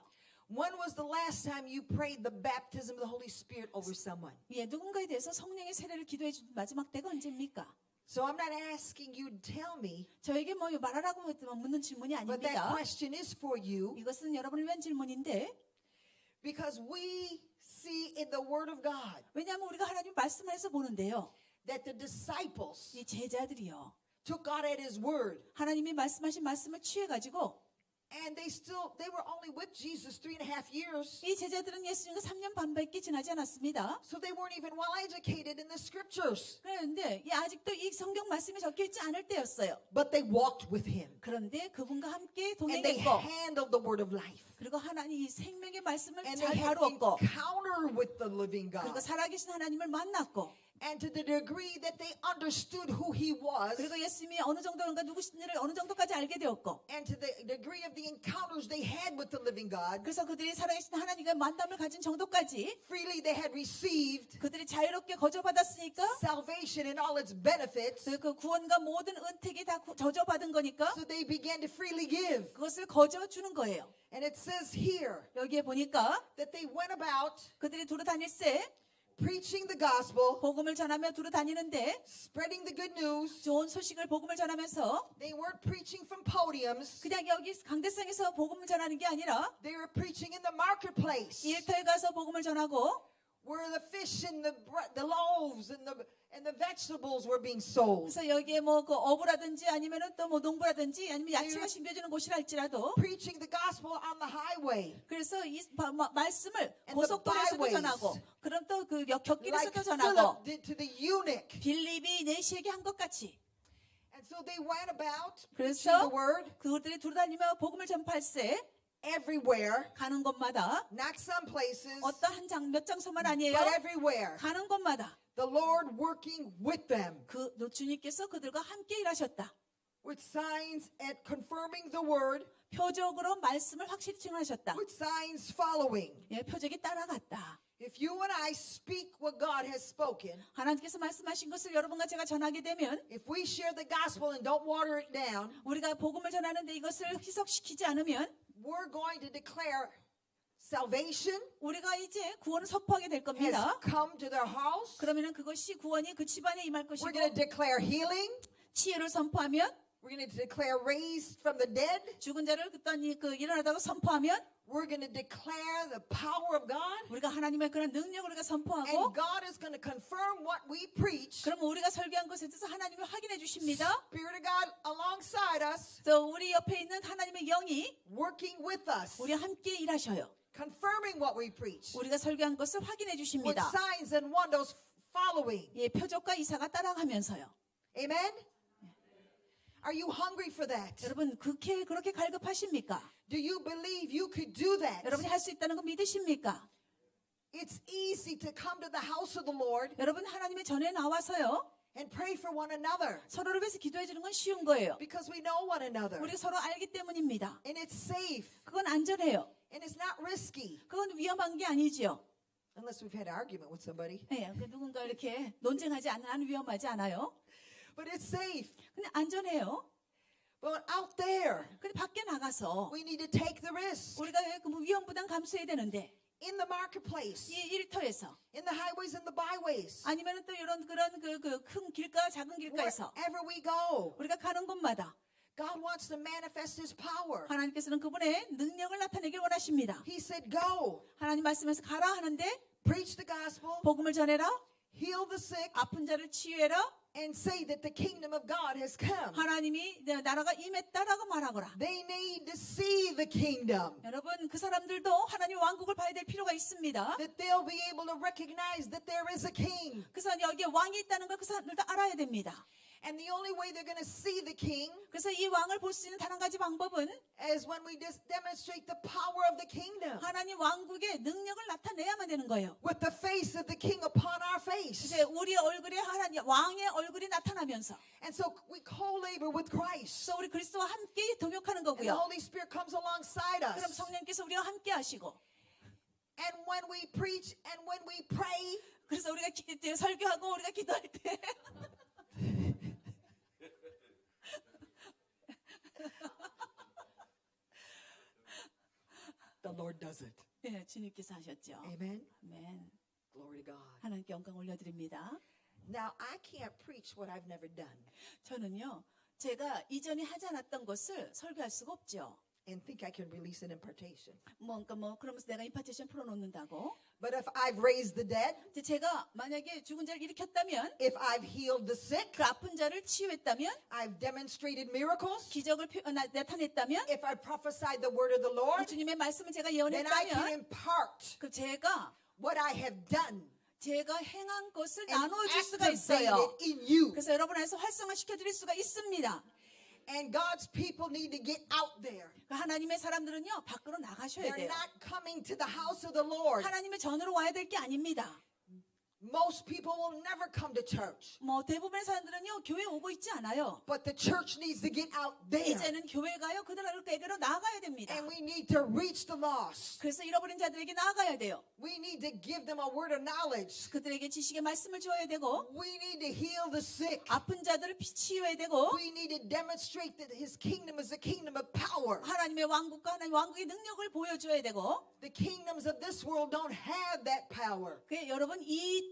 When was the last time you prayed the baptism of the Holy Spirit over someone? 예, 누군가에 대해서 성령의 세례를 기도해 준 마지막 때가 언제입니까? So I'm not asking you to tell me, 저에게 뭐 말하라고 묻는 질문이 but that 아닙니다. question is for you 이것은 여러분을 위한 질문인데 because we see in the Word of God 왜냐하면 우리가 하나님 말씀을 해서 보는데요. that the disciples 이 제자들이요. took God at His word. 하나님이 말씀하신 말씀을 취해가지고 And they were only with Jesus 3.5 years. 이 제자들은 예수님과 3년 반밖에 지나지 않았습니다. So they weren't even well educated in the scriptures. 그런데 아직도 이 성경 말씀이 적혀 있지 않을 때였어요. But they walked with Him. 그런데 그분과 함께 And they 동행했고 handled the word of life. 그리고 하나님 이 생명의 말씀을 And 잘 they had 다루었고 encounter with the living 그리고 God. 살아계신 하나님을 만났고 And to the degree that they understood who He was, 그리고 예수님이 어느 정도인가 누구신지를 어느 정도까지 알게 되었고 and to the degree of the encounters they had with the living God, 그래서 그들이 살아계신 하나님과 만남을 가진 정도까지 freely they had received 그들이 자유롭게 거저받았으니까 salvation and all its benefits. 그 구원과 모든 은택이 다 저저받은 거니까 So they began to freely give. 그것을 거저주는 거예요. And it says here 여기에 보니까 that they went about 그들이 두루 다닐새 preaching the gospel, 복음을 전하며 두루 다니는데 spreading the good news. 좋은 소식을 복음을 전하면서 They weren't preaching from podiums. 그냥 여기 강대상에서 복음을 전하는 게 아니라 They were preaching in the marketplace 일터에 가서 복음을 전하고 where the fish and the loaves and the vegetables were being sold. 그래서 여기에 뭐 그 어부라든지 아니면은 또 뭐 농부라든지 아니면 야채가 심겨지는 곳이랄지라도 Preaching the gospel on the highway. 그래서 이 말씀을 And 고속도로에서도 the byways. 전하고 그럼 또 그 Like 곁길에서도 Philip 전하고 did to the eunuch. 빌립이 내시에게 한 것 같이 And so they went about preaching 그래서 the word 그들이 두루다니며 복음을 전파할세 everywhere. 가는 곳마다 Not some places, 어떤 몇 장소만 아니에요. but everywhere. 가는 곳마다 The Lord working with them 그 주님께서 그들과 함께 일하셨다. with signs and confirming the word, 표적으로 말씀을 확실히 증언하셨다. with signs following. 예, 표적이 따라갔다. If you and I speak what God has spoken, 하나님께서 말씀하신 것을 여러분과 제가 전하게 되면 if we share the gospel and don't water it down, 우리가 복음을 전하는데 이것을 희석시키지 않으면 we're going to declare salvation 우리가 이제 구원을 선포하게 될 has 겁니다. come to their house. 그러면은 그것이 구원이 그 집안에 임할 We're 것이고 going to declare healing. 치유를 선포하면 We're going to declare raised from the dead. 죽은 자를 일어나다가 선포하면 We're going to declare the power of God. 우리가 하나님의 그런 능력을 우리가 And 선포하고 God is going to confirm what we preach. 그러면 우리가 설교한 것에 대해서 하나님이 확인해 주십니다. Spirit of God alongside us, 또 우리 옆에 있는 하나님의 영이 working with us, 우리와 함께 일하셔요. confirming what we preach. 우리가 설교한 것을 확인해 With 주십니다. signs and wonders following. 예, 표적과 이사가 따라가면서요. Amen? Are you hungry for that? 여러분 그렇게 갈급하십니까? Do you believe you could do that? 여러분이 할 수 있다는 거 믿으십니까? It's easy to come to the house of the Lord 여러분 하나님의 전에 나와서요. and pray for one another 서로를 위해서 기도해 주는 건 쉬운 거예요. because we know one another. 우리가 서로 알기 때문입니다. And it's safe 그건 안전해요. and it's not risky. 그건 위험한 게 아니지요. unless we've had an argument with somebody. 예, 그 누군가 이렇게 논쟁하지 않으면 위험하지 않아요. But it's safe. 근데 안전해요. But out there, 근데 밖에 나가서 we need to take the risk. 우리가 그 위험 부담 감수해야 되는데 In the marketplace, 이 일터에서 in the highways and the byways, 아니면 또 이런 그런 그 큰 길가 작은 길가에서 wherever we go, 우리가 가는 곳마다 God wants to manifest His power. 하나님께서는 그분의 능력을 나타내길 원하십니다. He said, go, 하나님 말씀에서 가라 하는데 preach the gospel, 복음을 전해라, heal the sick, 아픈 자를 치유해라, and say that the kingdom of God has come. 하나님이 내 나라가 임했다라고 말하거라. They need to see the kingdom, 여러분 그 사람들도 하나님 왕국을 봐야 될 필요가 있습니다. that they'll be able to recognize that there is a king. 그래서 여기에 왕이 있다는 걸 그 사람들도 알아야 됩니다. And the only way they're going to see the king 그래서 이 왕을 볼 수 있는 단 한 가지 방법은 is when we just demonstrate the power of the kingdom 하나님 왕국의 능력을 나타내야만 되는 거예요. with the face of the king upon our face. 이제 우리 얼굴에 하나님 왕의 얼굴이 나타나면서 And so we co-labor with Christ. 그래서 우리 그리스도와 함께 동역하는 And the 거고요. Holy Spirit comes alongside 그럼 us. 성령께서 우리와 함께 하시고 And when we preach and when we pray, 그래서 우리가 설교하고 우리가 기도할 때 the Lord does it. 예, 주님께서 하셨죠. Amen. 아멘. Glory to God. 하나님께 영광 올려드립니다. Now, I can't preach what I've never done 저는요, 제가 이전에 하지 않았던 것을 설교할 수가 없죠. and think I can release an impartation. 그러니까 그러면서 내가 임파테이션 풀어놓는다고. But if I've raised the dead, 이제 제가 만약에 죽은 자를 일으켰다면, if I've healed the sick, 그 아픈 자를 치유했다면, I've demonstrated miracles, 기적을 나타냈다면, if I prophesied the word of the Lord, 주님의 말씀을 제가 then I can 예언했다면, impart 그 제가 what I have done 행한 것을 and 나눠줄 수가 activate 있어요. it in you. 그래서 여러분 안에서 활성화시켜드릴 수가 있습니다. And God's people need to get out there. 그 하나님의 사람들은요, 밖으로 나가셔야 They're 돼요. not coming to the house of the Lord. 하나님의 전으로 와야 될 게 아닙니다. Most people will never come to church. 대부분의 사람들은요, 교회 오고 있지 않아요. But the church needs to get out there. 이제는 교회가요, 그들에게로 나가야 됩니다. And we need to reach the lost. 그래서 잃어버린 자들에게 나아가야 돼요. We need to give them a word of knowledge. 그들에게 지식의 말씀을 줘야 되고, We need to heal the sick. 아픈 자들을 치유해야 되고, We need to demonstrate that His kingdom is a kingdom of power. 하나님의 왕국과 하나님의 왕국의 능력을 보여줘야 되고, The kingdoms of this world don't have that power. 여러분 이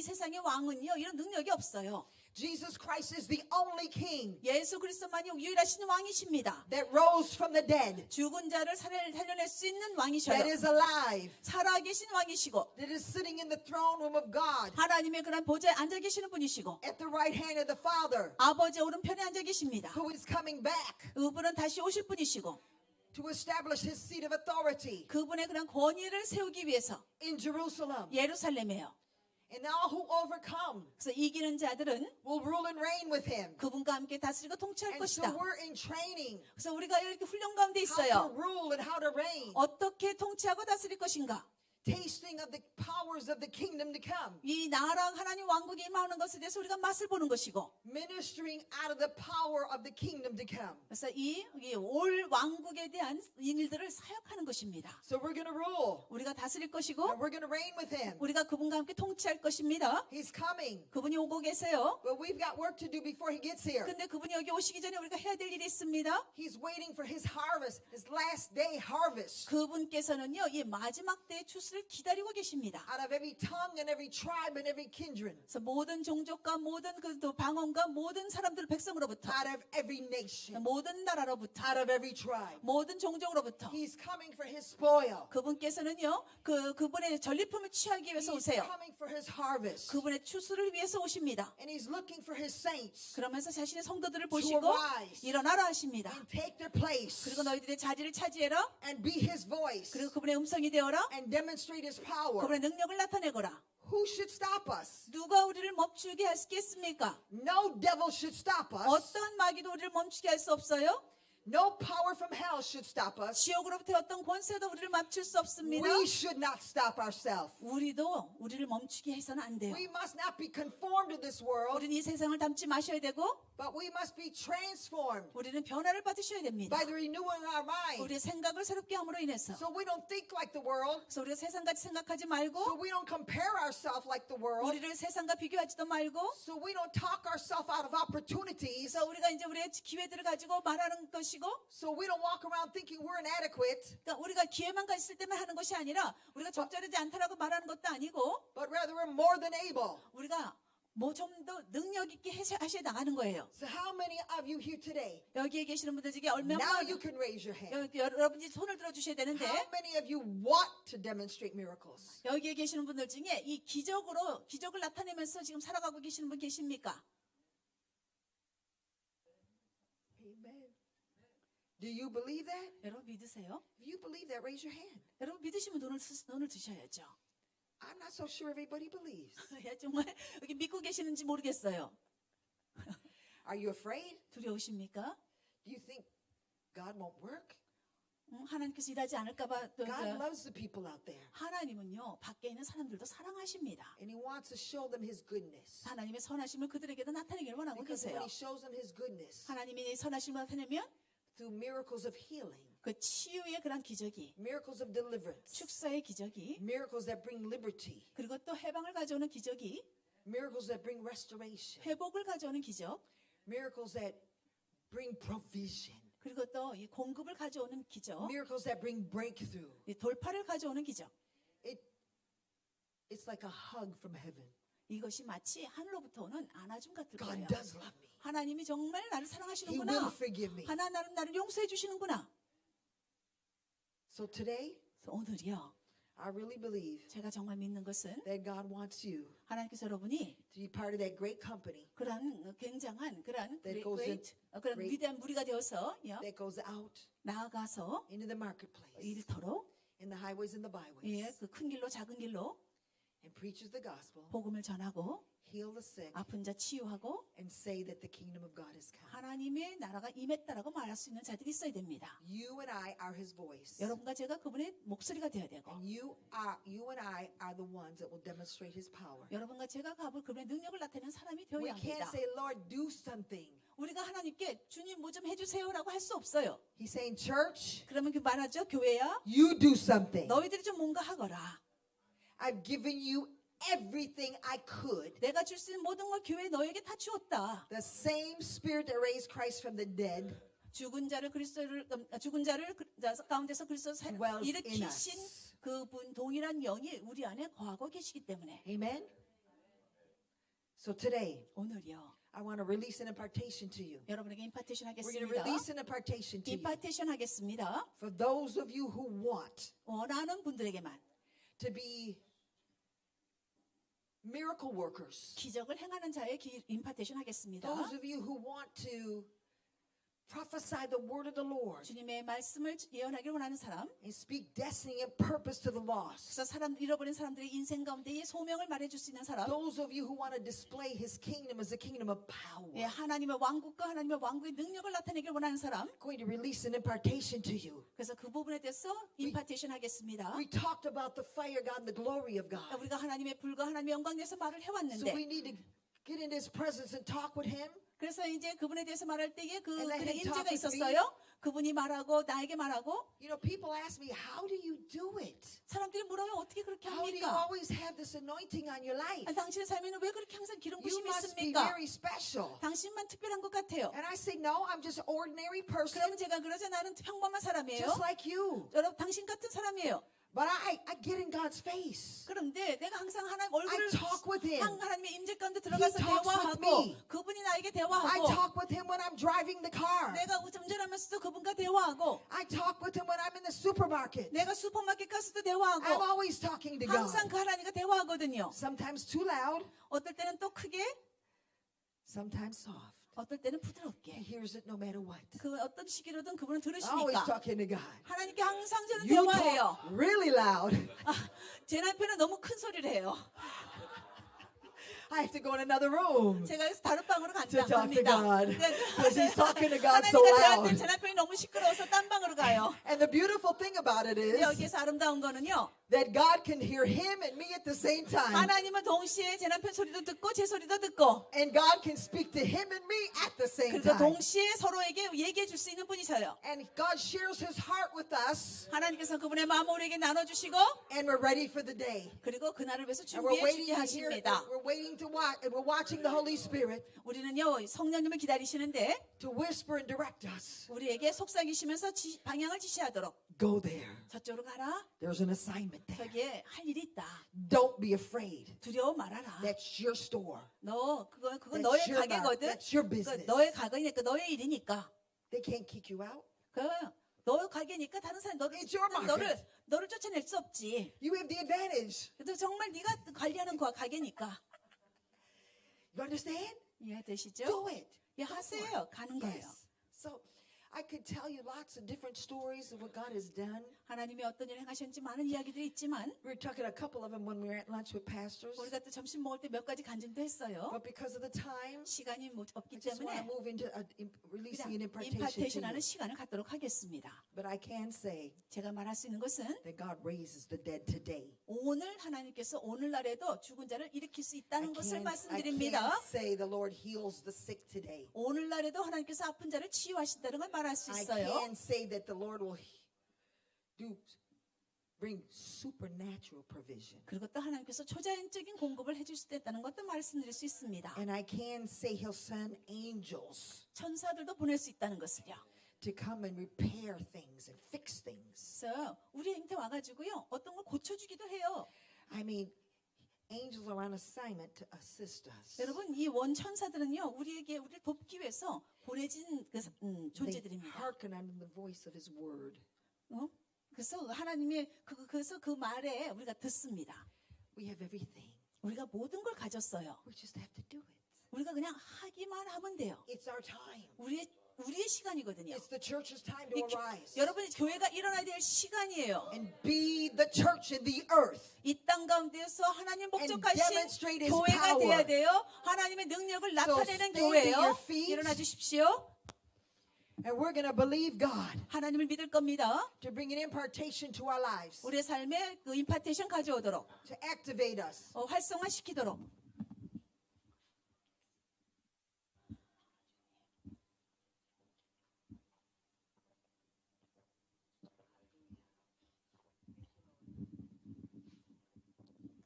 세상의 왕은요, 이런 능력이 없어요. Jesus Christ is the only king 예수 그리스도만이 유일하신 왕이십니다. that rose from the dead, 죽은 자를 살려낼 수 있는 that 왕이셔요. is alive, 살아계신 왕이시고, that is sitting in the throne room of God 하나님의 그런 보좌에 앉아 계시는 분이시고, at the right hand of the Father, 아버지의 오른편에 앉아 계십니다. who is coming back 그분은 다시 오실 분이시고, to establish His seat of authority 그분의 그런 권위를 세우기 위해서 in Jerusalem. 예루살렘에요. And all who overcome 그래서 이기는 자들은 will rule and reign with Him. 그분과 함께 다스리고 통치할 And so 것이다. we're in training 그래서 우리가 이렇게 훈련 가운데 how to 있어요. rule and how to reign, 어떻게 통치하고 다스릴 것인가? tasting of the powers of the kingdom to come, 이 나라 하나님 왕국이 임하는 것에 대해서 우리가 맛을 보는 것이고, ministering out of the power of the kingdom to come. 그래서 이 올 왕국에 대한 일들을 사역하는 것입니다. So we're going to rule 우리가 다스릴 and 것이고, we're going to reign with Him. 우리가 그분과 함께 통치할 것입니다. He's coming, 그분이 오고 계세요. but we've got work to do before He gets here. 근데 그분이 여기 오시기 전에 우리가 해야 될 일이 있습니다. He's waiting for His harvest, His last day harvest, 그분께서는요, 이 마지막 때의 추수를 기다리고 계십니다. out of every tongue and every tribe and every kindred, 그래서 모든 종족과 모든 그 방언과 모든 사람들 백성으로부터, out of every nation, 모든 나라로부터, out of every tribe. 모든 종족으로부터, He's coming for His spoil. 그분께서는요, 그분의 전리품을 취하기 위해서 He's 오세요. coming for His harvest. 그분의 추수를 위해서 오십니다. And He's looking for His saints 그러면서 자신의 성도들을 to 보시고 arise 일어나라 하십니다. and take their place 그리고 너희들의 자리를 차지해라. and be His voice 그리고 그분의 음성이 되어라. and demonstrate His power. 그분의 능력을 나타내거라. Who should stop us? 누가 우리를 멈추게 할 수 있겠습니까? No devil should stop us. 어떠한 마귀도 우리를 멈추게 할 수 없어요. No power from hell should stop us. 지옥으로부터 어떤 권세도 우리를 멈출 수 없습니다. We should not stop ourselves. 우리도 우리를 멈추게 해서는 안 돼요. We must not be conformed to this world, 우리는 이 세상을 닮지 마셔야 되고 but we must be transformed 우리는 변화를 받으셔야 됩니다. by the renewing of our mind. 우리의 생각을 새롭게 함으로 인해서 So we don't think like the world. 그래서 우리가 세상같이 생각하지 So 말고 we don't compare ourselves like the world. 우리를 세상과 비교하지도 말고 So we don't talk ourselves out of opportunities. 그래서 우리가 이제 우리의 기회들을 가지고 말하는 것이고 So we don't walk around thinking we're inadequate, 그러니까 우리가 기회만 있을 때만 하는 것이 아니라 우리가 적절하지 않다라고 말하는 것도 아니고 but rather we're more than able. 우리가 뭐 좀 더 능력 있게 하셔야 나가는 거예요. So how many of you here today? 여기에 계시는 분들 중에 얼마나 Now you can raise your hand. 여러분이 손을 들어주셔야 되는데 How many of you want to demonstrate miracles? 여기에 계시는 분들 중에 이 기적을 나타내면서 지금 살아가고 계시는 분 계십니까? Amen. Do you believe that? 여러분 믿으세요? If you believe that, raise your hand. 여러분 믿으시면 돈을 드셔야죠. I'm not so sure everybody believes. 정말 여기 믿고 계시는지 모르겠어요. Are you afraid? 두려우십니까? Do you think God won't work? 하나님께서 일하지 않을까봐 God loves the people out there, 하나님은요 밖에 있는 사람들도 사랑하십니다. and He wants to show them His goodness. 하나님의 선하심을 그들에게도 나타내기를 원하고 Because when 계세요. He shows them His goodness 하나님이 선하심을 나타내면 through miracles of healing, 그 치유의 그런 기적이, miracles of deliverance, 축사의 기적이, miracles that bring liberty, 그리고 또 해방을 가져오는 기적이, miracles that bring restoration, 회복을 가져오는 기적, miracles that bring provision, 그리고 또 이 공급을 가져오는 기적, miracles that bring breakthrough. 이 돌파를 가져오는 기적. It's like a hug from heaven. 이것이 마치 하늘로부터 오는 안아줌 같을 God 거예요. does love me. 하나님이 정말 나를 He will 사랑하시는구나. forgive me. 하나님 나를 용서해 주시는구나. So today, 그래서 오늘이요. I really believe 제가 정말 믿는 것은 that God wants you 하나님께서 여러분이 to be part of that great company 그러한 굉장한 그러한 That goes in- 그런 great- 위대한 무리가 되어서 that goes out 나아가서 into the marketplace, 일터로 in the highways and the byways, 그 큰 길로 작은 길로 and preaches the gospel, 복음을 전하고 heal the sick, 아픈 자 치유하고 and say that the kingdom of God is come. 하나님의 나라가 임했다라고 말할 수 있는 자들이 있어야 됩니다. You and I are His voice, 여러분과 제가 그분의 목소리가 되어야 되고 and you and I are the ones that will demonstrate His power. 여러분과 제가 그분의 능력을 나타내는 사람이 We 되어야 can't 합니다. say, Lord, do something. 우리가 하나님께 주님 뭐 좀 해주세요라고 할 수 없어요. He's saying, church, 그러면 그 말하죠. 교회야 you do something. 너희들이 좀 뭔가 하거라. I've given you everything I could. 내가 줄 수 있는 모든 걸 교회에 너에게 다 주었다. The same spirit that raised Christ from the dead 죽은 자를 가운데서 그리스도 dwells in 일으키신 us. 그분 동일한 영이 우리 안에 거하고 계시기 때문에 Amen? So today, 오늘요 I want to release an impartation to you. 여러분에게 임파테이션 We're going to 하겠습니다. release an impartation to you. 임파테이션 하겠습니다. For those of you who want 원하는 분들에게만 to be miracle workers, 기적을 행하는 자의 임파테이션 하겠습니다. those of you who want to prophesy the word of the Lord 주님의 말씀을 예언하기를 원하는 사람, and speak destiny and purpose to the lost. 그래서 잃어버린 사람들의 인생 가운데의 소명을 말해줄 수 있는 사람, Those of you who want to display His kingdom as a kingdom of power. 예, 하나님의 왕국과 하나님의 왕국의 능력을 나타내기를 원하는 사람, Going to release an impartation to you. 그래서 그 부분에 대해서 임파테이션 하겠습니다. We talked about the fire of God and the glory of God. 우리가 하나님의 불과 하나님의 영광에 대해서 말을 So 해왔는데 we need to get in His presence and talk with Him. 그래서 이제 그분에 대해서 말할 때에 And let 그분의 him talk 임재가 with me. 있었어요. 그분이 말하고 나에게 말하고 You know, people ask me, how do you do it? 사람들이 물어요. 어떻게 그렇게 How do you 합니까? always have this anointing on your life? 당신의 삶에는 왜 그렇게 항상 기름 You 부심이 must be 있습니까? very special. 당신만 특별한 것 같아요. And I say, no, I'm just an ordinary person, 그러면 제가 그러죠. 나는 평범한 사람이에요. just like you. 여러분 당신 같은 사람이에요. But I get in God's face. 그런데 내가 항상 하나님 I 얼굴을 talk with Him. 하나님의 임재 가운데 들어가서 He talks with 대화하고 me. 그분이 나에게 I 대화하고 talk with Him when I'm driving the car. 내가 운전하면서도 그분과 대화하고 I talk with Him when I'm in the supermarket. 내가 슈퍼마켓 가서도 I'm 대화하고 always talking to God. 항상 그 하나님과 대화하거든요. Sometimes too loud, 어떨 때는 또 크게 sometimes soft. 어떨 때는 He 부드럽게 hears it no matter what. 그 어떤 시기로든 그분은 Always 들으시니까 talking to God. 하나님께 항상 저는 You 대화해요. talk really loud. 제 남편은 너무 큰 소리를 해요. I have to go in another room. 제가 그래서 다른 방으로 To 간다 talk to 합니다. God. Because he's talking to God so 하나님과 대할 때 loud. 제 남편이 너무 시끄러워서 딴 방으로 가요. And the beautiful thing about it is 여기에서 아름다운 거는요. that God can hear him and me at the same time. 하나님은 동시에 제 남편 소리도 듣고 제 소리도 듣고 And God can speak to him and me at the same 그리고 time. 동시에 서로에게 얘기해 줄 수 있는 분이셔요. And God shares his heart with us. 하나님께서 그분의 마음을 우리에게 나눠주시고 And we're ready for the day. 그리고 그날을 위해서 And we're 준비해 waiting 주게 to hear, 하십니다. we're waiting to watch, and we're watching the Holy Spirit 우리는요 성령님을 기다리시는데 to whisper and direct us. 우리에게 속삭이시면서 방향을 지시하도록 Go there. 저쪽으로 가라. There's an assignment there. 저기에 할 일이 있다. Don't be afraid. 두려워 말아라. That's your store. 너 그거 That's 너의 your bar. 가게거든. That's your 그거 business. 너의 가게니까 너의 일이니까. They can't kick you out. 그 너의 가게니까 다른 사람 It's your market. 너를 쫓아낼 수 없지. You have the advantage. 그래도 정말 네가 관리하는 가게니까. You understand? 이해되시죠? Do it. 예, 하세요. 가는 거예요. Yes. So I could tell you lots of different stories of what God has done. 하나님이 어떤 일을 행하셨는지 많은 이야기들이 있지만 We were talking a couple of them when we were at lunch with pastors. 우리가 또 점심 먹을 때 몇 가지 간증도 했어요. But because of the time, 시간이 없기 I just want to 때문에 move into releasing an 그냥 impartation to 임파테이션하는 you. 시간을 갖도록 하겠습니다. But I can say 제가 말할 수 있는 것은 that God raises the dead today. 오늘 하나님께서 오늘날에도 죽은 자를 일으킬 수 I 있다는 것을 can't 말씀드립니다. say the Lord heals the sick today. 오늘날에도 하나님께서 아픈 자를 치유하신다는 걸 말할 수 I 있어요. can say that the Lord will bring supernatural provision. 그리고 또 하나님께서 초자연적인 공급을 해줄 수 있다는 것도 말씀드릴 수 있습니다. And I can say he'll send angels 천사들도 보낼 수 있다는 것을요. to come and repair things and fix things. 그래서 우리한테 와가지고요 어떤 걸 고쳐주기도 해요. I mean, angels are on assignment to assist us. 여러분 이 원천사들은요 우리를 돕기 위해서 보내진 They 존재들입니다. hearken unto the voice of his word. 그래서 하나님의 그래서 그 말에 우리가 듣습니다. We have everything. 우리가 모든 걸 가졌어요. We just have to do it. 우리가 그냥 하기만 하면 돼요. It's our time. 우리의 시간이거든요. It's the church's time to arise 여러분 교회가 일어나야 될 시간이에요. and be the church in the earth. 이 땅 가운데서 하나님 And 목적하신 demonstrate his 교회가 power. 돼야 돼요. 하나님의 능력을 나타내는 stand to your 교회예요. feet. 일어나 주십시오. And we're going to believe God 하나님을 믿을 겁니다. to bring an impartation to our lives, 우리의 삶에 그 임파테이션 가져오도록 to activate us. 활성화시키도록.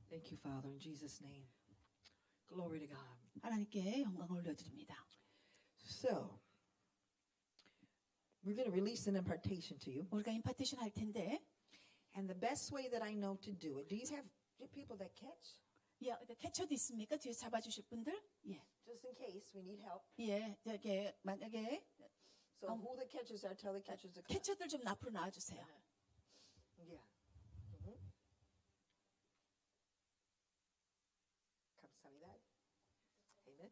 Thank you, Father, in Jesus' name. Glory to God. 하나님께 영광을 올려드립니다. So, we're going to release an impartation to you. 우리가 임파테이션 할 텐데 And the best way that I know to do it, do you have people that catch? 캐쳐도 있습니까? 뒤에 잡아주실 분들? 예, Just in case we need help. 예, 저기 만약에 So who the catchers are, tell the catchers to come. 캐쳐들 좀 앞으로 나와주세요. Yeah. 감사합니다. Amen.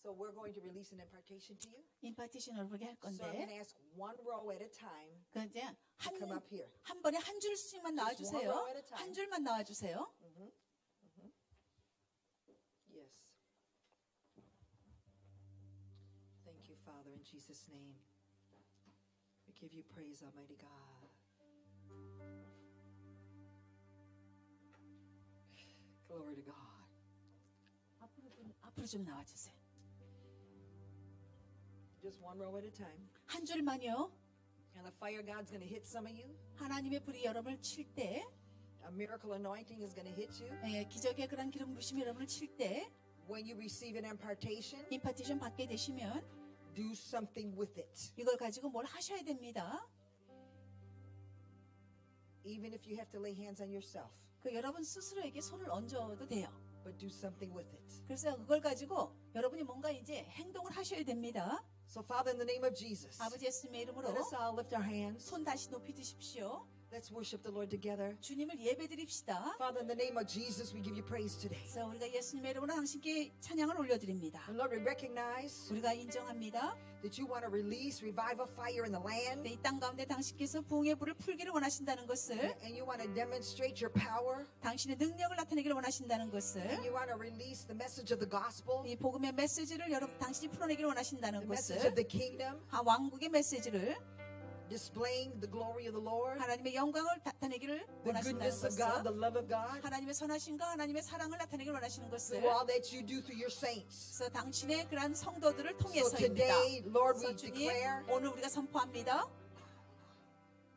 So we're going to release an impartation to you. 임파테이션을 보게 할 So I'm going 건데 to ask one row at a time 그 이제 to come up here. 한 번에 한 줄씩만 one row 나와주세요. at a time. 한 줄만 나와주세요. Yes. Thank you, Father, in Jesus' name. We give you praise, Almighty God. Glory to God. 앞으로 좀 나와주세요. Just one row at a time. 한 줄만요. And the fire God's going to hit some of you. 하나님의 불이 여러분을 칠 때, A miracle anointing is going to hit you. 기적의 그런 기름 부심이 여러분을 칠 때, When you receive an impartation, 임파테이션 받게 되시면 do something with it. 이걸 가지고 뭘 하셔야 됩니다. Even if you have to lay hands on yourself. 그 여러분 스스로에게 손을 얹어도 돼요. But do something with it. 그래서 그걸 가지고 여러분이 뭔가 이제 행동을 하셔야 됩니다. So, Father, in the name of Jesus, 아버지 예수님의 이름으로 let us all lift our hands. 손 다시 높이 드십시오. Let's worship the Lord together. 주님을 예배드립시다. Father, in the name of Jesus, we give you praise today. 그래서 우리가 예수님의 이름으로 당신께 찬양을 올려드립니다. And Lord, we recognize 우리가 인정합니다. that you want to release revival fire in the land. 이 땅 가운데 당신께서 부흥의 불을 풀기를 원하신다는 것을, And you want to demonstrate your power. 당신의 능력을 나타내기를 원하신다는 And 것을, you want to release the message of the gospel, 이 복음의 메시지를 여러분 당신이 풀어내기를 원하신다는 the message of 것을, the kingdom, 왕국의 메시지를, displaying the glory of the Lord, 하나님의 영광을 나타내기를 the 원하신다는 goodness of God, 것을, the love of God, 하나님의 선하심과 하나님의 사랑을 나타내기를 원하시는 것을, through all that you do through your saints. 그래서 당신의 그러한 성도들을 So 통해서입니다. today, Lord, we 그래서 주님, declare 오늘 우리가 선포합니다.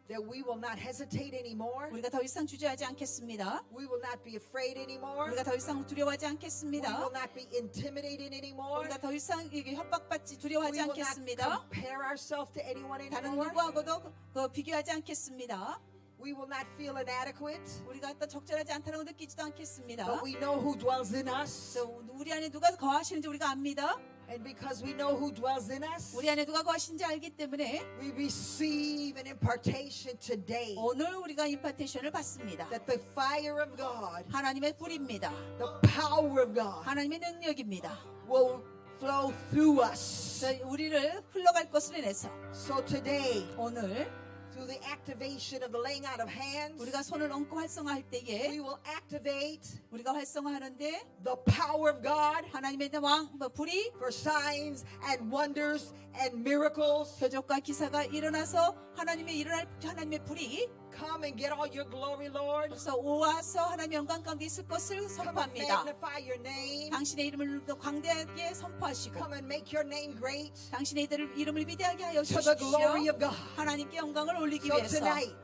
that we will not hesitate anymore. 우리가 더 이상 주저하지 않겠습니다. We will not be afraid anymore. 우리가 더 이상 두려워하지 We 않겠습니다. will not be intimidated anymore. 우리가 더 이상 이게 협박받지 We 두려워하지 will not 않겠습니다. compare ourselves to anyone 다른 anymore. 누구하고도 비교하지 않겠습니다. We will not feel inadequate. 우리가 또 적절하지 않다고 느끼지도 않겠습니다. But we know who dwells in us. 그래서 우리 안에 누가 거하시는지 우리가 압니다. And because we know who dwells in us, 우리 안에 누가 거하시는지 알기 때문에 we receive an impartation today 오늘 우리가 임파테이션을 받습니다. that the fire of God, 하나님의 불입니다. the power of God, 하나님의 능력입니다. will flow through us. 그래서 우리를 흘러갈 것을 인해서 So today, 오늘 through the activation of the laying out of hands, 우리가 손을 얹고 활성화할 we 때에 will activate 우리가 활성화하는데 the power of God 하나님의 불이 for signs and wonders and miracles. 표적과 기사가 일어나서 하나님의 불이 Come and get all your glory, Lord. 그래서 오와서 하나님의 영광 가운데 있을 것을 Come and 선포합니다. magnify your name. 당신의 이름을 더 광대하게 선포하시고 Come and make your name great 당신의 이름을 위대하게 하여 to the glory 주십시오. of God. 하나님께 영광을 올리기 So 위해서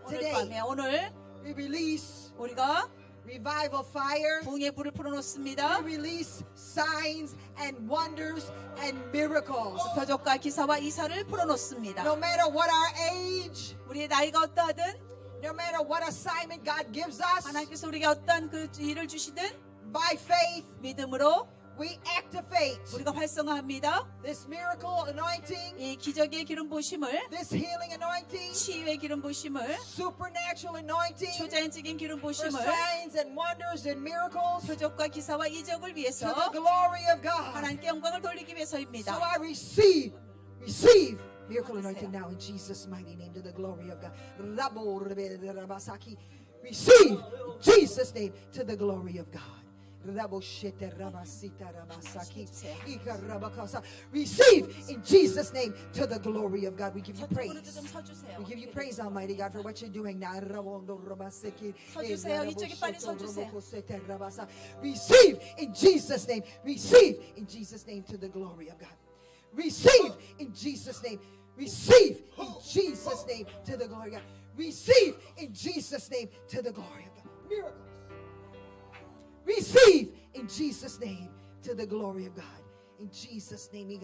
오늘 today, 밤에 오늘 We release 우리가 revival fire. 부흥의 불을 We 풀어놓습니다. release signs and wonders and miracles. 표적과 기사와 이사를 풀어놓습니다. No matter what our age, 우리의 나이가 어떠하든 no matter what assignment God gives us, 하나님께서 우리에게 어떠한 그 일을 주시든 by faith, 믿음으로 we activate 우리가 활성화합니다. this miracle anointing, 이 기적의 기름 부심을, this healing anointing, 치유의 기름 부심을, supernatural anointing, 초자연적인 기름 for 부심을 signs and wonders and miracles to 표적과 기사와 이적을 위해서 the glory of God. 하나님께 영광을 돌리기 So 위해서입니다. I receive miracle anointing now in Jesus' mighty name to the glory of God. Receive in Jesus' name to the glory of God. Receive in Jesus' name to the glory of God. We give you 저쪽으로도 praise. 좀 서주세요. We give you praise, Almighty God, for what you're doing now. 서주세요. 이쪽에 빨리 서주세요. Receive in Jesus' name. Receive in Jesus' name to the glory of God. Receive in Jesus' name. Receive in Jesus' name to the glory of God. Receive in Jesus' name to the glory of God. Miracles. Receive in Jesus' name to the glory of God. In Jesus' name.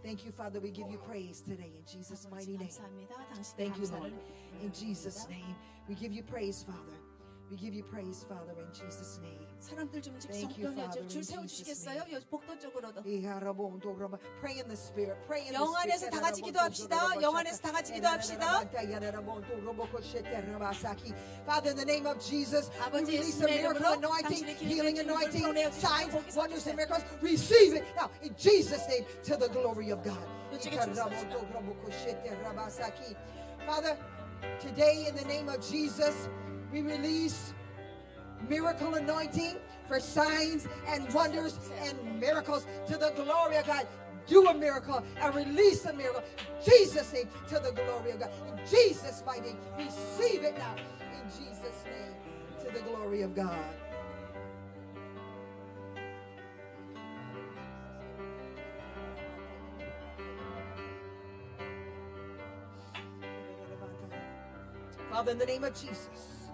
Thank you, Father. We give you praise today in Jesus' mighty name. 감사합니다. 당신의 Thank you, 감사를 Lord. In Jesus' name. We give you praise, Father. We give you praise, Father, in Jesus' name. 사람들 좀 Thank you, Father, 줄 in 세워주시겠어요? 복도 쪽으로도. Pray in the Spirit. Pray in the 영 안에서 Spirit. 다 같이 기도합시다. 영 안에서 다 같이 기도합시다. Father, in the name of Jesus, we 아버지 release a 예수님의 miracle 이름으로 anointing, 당신의 healing 기름을 anointing, 불어내어 signs, 복이 wonders, 섞여주세요. and miracles. Receive it now in Jesus' name to the glory of God. 이쪽에 줄 Father, today in the name of Jesus, we release miracle anointing for signs and wonders and miracles to the glory of God. Do a miracle and release a miracle. In Jesus' name to the glory of God. In Jesus' mighty name, receive it now. In Jesus' name to the glory of God. Father, in the name of Jesus,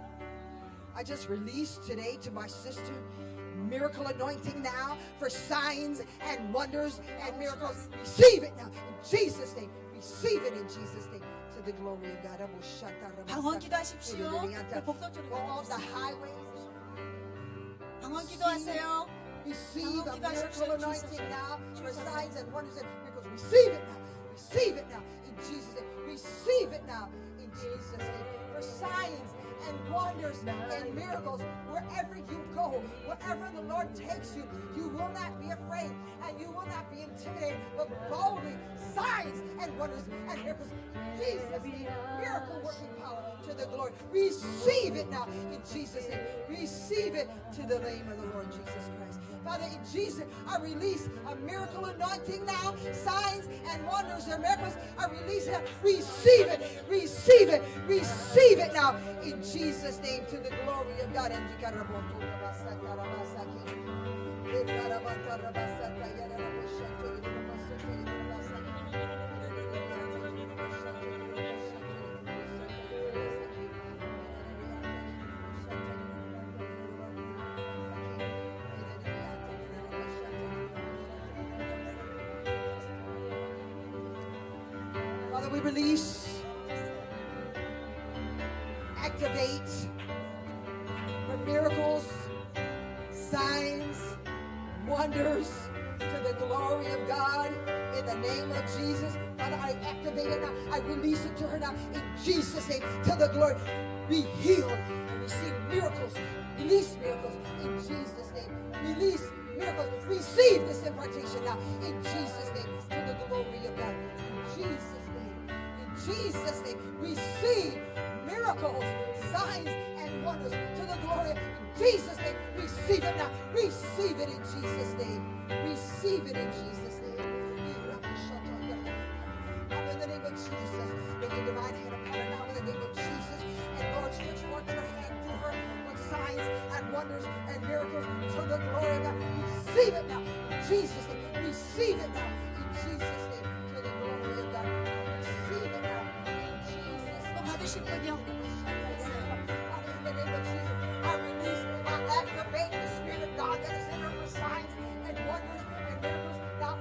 I just release today to my sister miracle anointing now for signs and wonders and miracles. Receive it now in Jesus' name. Receive it in Jesus' name to the glory of God. 방언 기도하십시오. 복도 Go on the 쪽으로. highways. 방언 기도하세요. Receive a 방언 기도하십시오, miracle Jesus. anointing now for signs and wonders and miracles. Receive it now. Receive it now in Jesus' name. Receive it now in Jesus' name. For signs and wonders and miracles wherever you go, wherever the Lord takes you, you will not be afraid and you will not be intimidated, but boldly signs and wonders and miracles. Jesus' name, miracle working power to the glory. Receive it now in Jesus' name. Receive it to the name of the Lord Jesus Christ. Father, in Jesus, I release a miracle anointing now, signs and wonders and miracles. I release it. Receive it. Receive it. Receive it now in Jesus' name to the glory of God. Father, we release, activate for miracles, signs, wonders to the glory of God in the name of Jesus. Father, I activate it now. I release it to her now in Jesus' name to the glory. Be healed and receive miracles. Release miracles in Jesus' name. Release miracles. Receive this impartation now in Jesus' name to the glory of God. In Jesus' name. In Jesus' name. Receive miracles, signs, and wonders to the glory of Jesus' name. Receive it now. Receive it in Jesus' name. Receive it in Jesus' name. In the name of Jesus, may your divine hand upon her now in the name of Jesus. And Lord, stretch forth your hand to her with signs and wonders and miracles to the glory of God. Receive it now in Jesus' name. Receive it now in Jesus' name to the glory of God. Receive it now in Jesus' name. 받으시군요. In the name of Jesus, I release, I activate the Spirit of God that is in her for signs and wonders and miracles now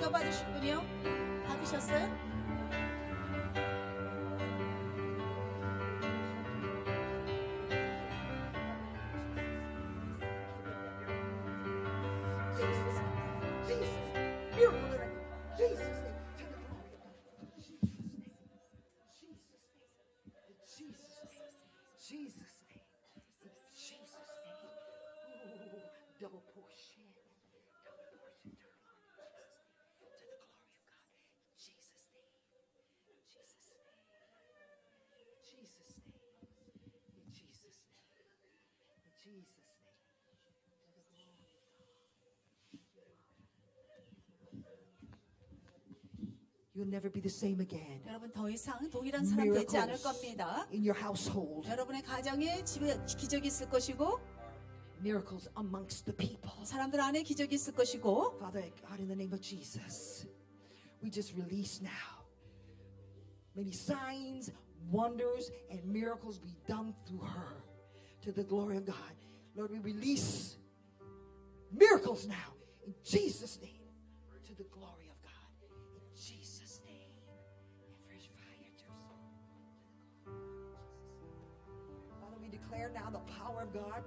누가 받으셨군요? 받으셨어요? Jesus, Jesus, miracle in it. Jesus' name. To the glory of God. Jesus' name. Jesus' name. Jesus' name. Jesus' name. Ooh, double portion. Double portion. To the glory of God. Jesus' name. Jesus' name. Jesus' name. In Jesus' name. In Jesus' name. To the glory of God. You'll never be the same again. 여러분 더 이상 동일한 사람 되지 않을 겁니다. in your household. 여러분의 가정에 집에 기적이 있을 것이고 Miracles amongst the people. 사람들 안에 기적이 있을 것이고 Father God, in the name of Jesus, we just release now. Many signs, wonders, and miracles be done through her to the glory of God. Lord, we release miracles now in Jesus' name to the glory of God. In Jesus' name. And fresh fire to your soul. Father, we declare now the power of God.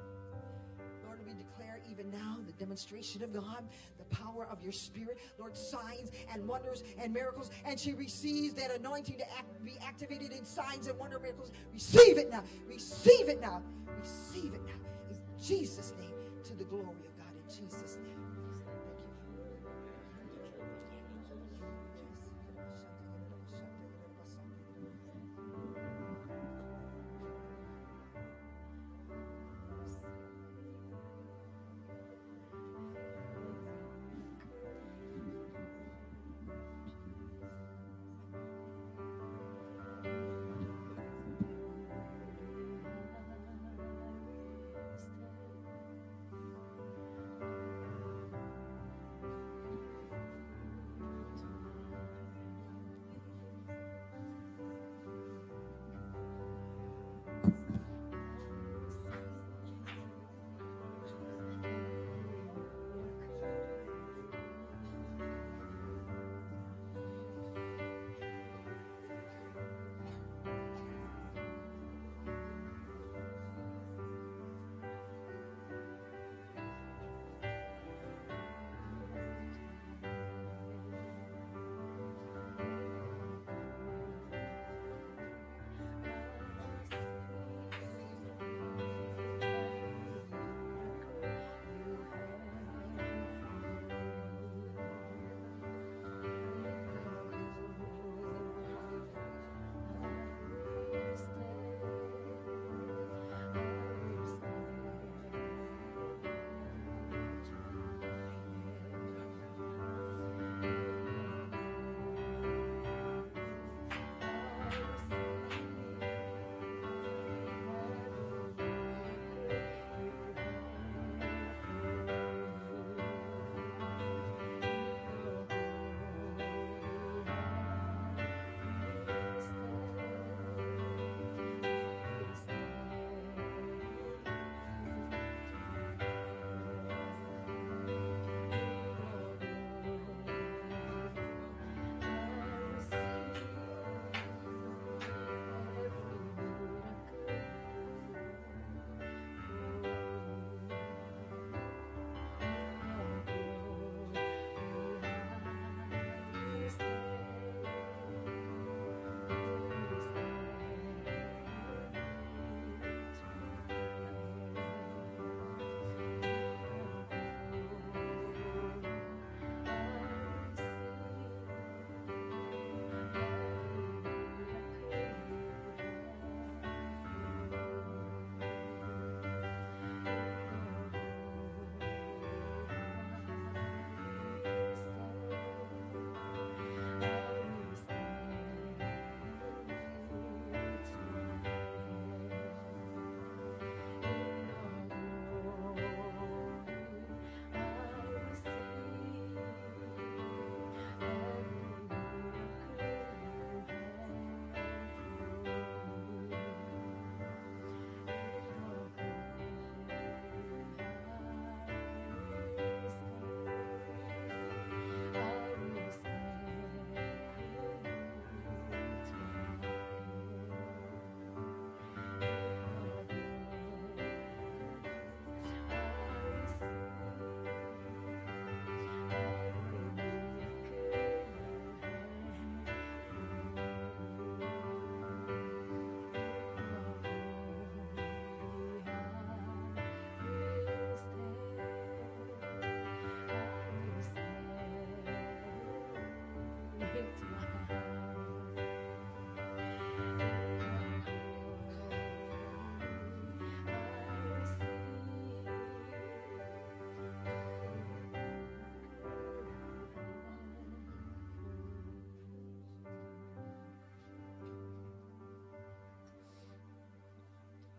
Lord, we declare even now the demonstration of God, the power of your spirit, Lord, signs and wonders and miracles. And she receives that anointing to be activated in signs and wonder miracles. Receive it now. Receive it now. Receive it now. In Jesus' name, to the glory of God. In Jesus' name.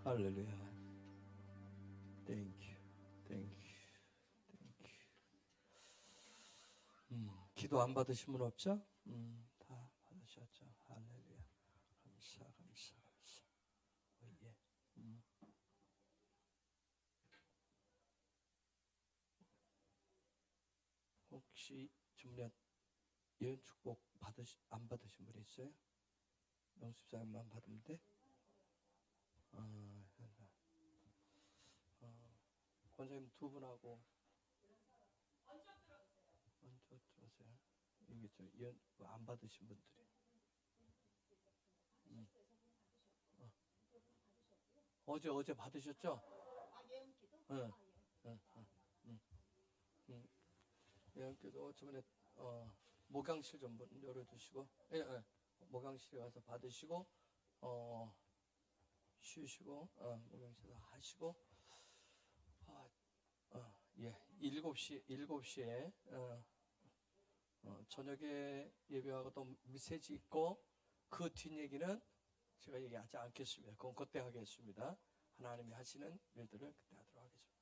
할렐루야. 땡큐. 땡큐. 땡큐. 기도 안 받으신 분 없죠? 다 받으셨죠. 할렐루야. 감사, 감사, 감사. 예. 혹시 주문에 예언 축복 안 받으신 분 있어요? 명수장만 받으면 돼? 권사님 두 분하고 먼저 들어오세요. 이게 저 예언 안 받으신 분들이. 어제 받으셨죠? 응, 응, 응, 응, 응. 예언기도 저번에 목양실 좀 문 열어주시고, 예, 예. 목양실에 가서 받으시고, 쉬시고, 목양실에서 하시고, 예, 7시에 저녁에 예배하고 또 메시지 있고 그 뒷얘기는 제가 얘기하지 않겠습니다. 그건 그때 하겠습니다. 하나님이 하시는 일들을 그때 하도록 하겠습니다.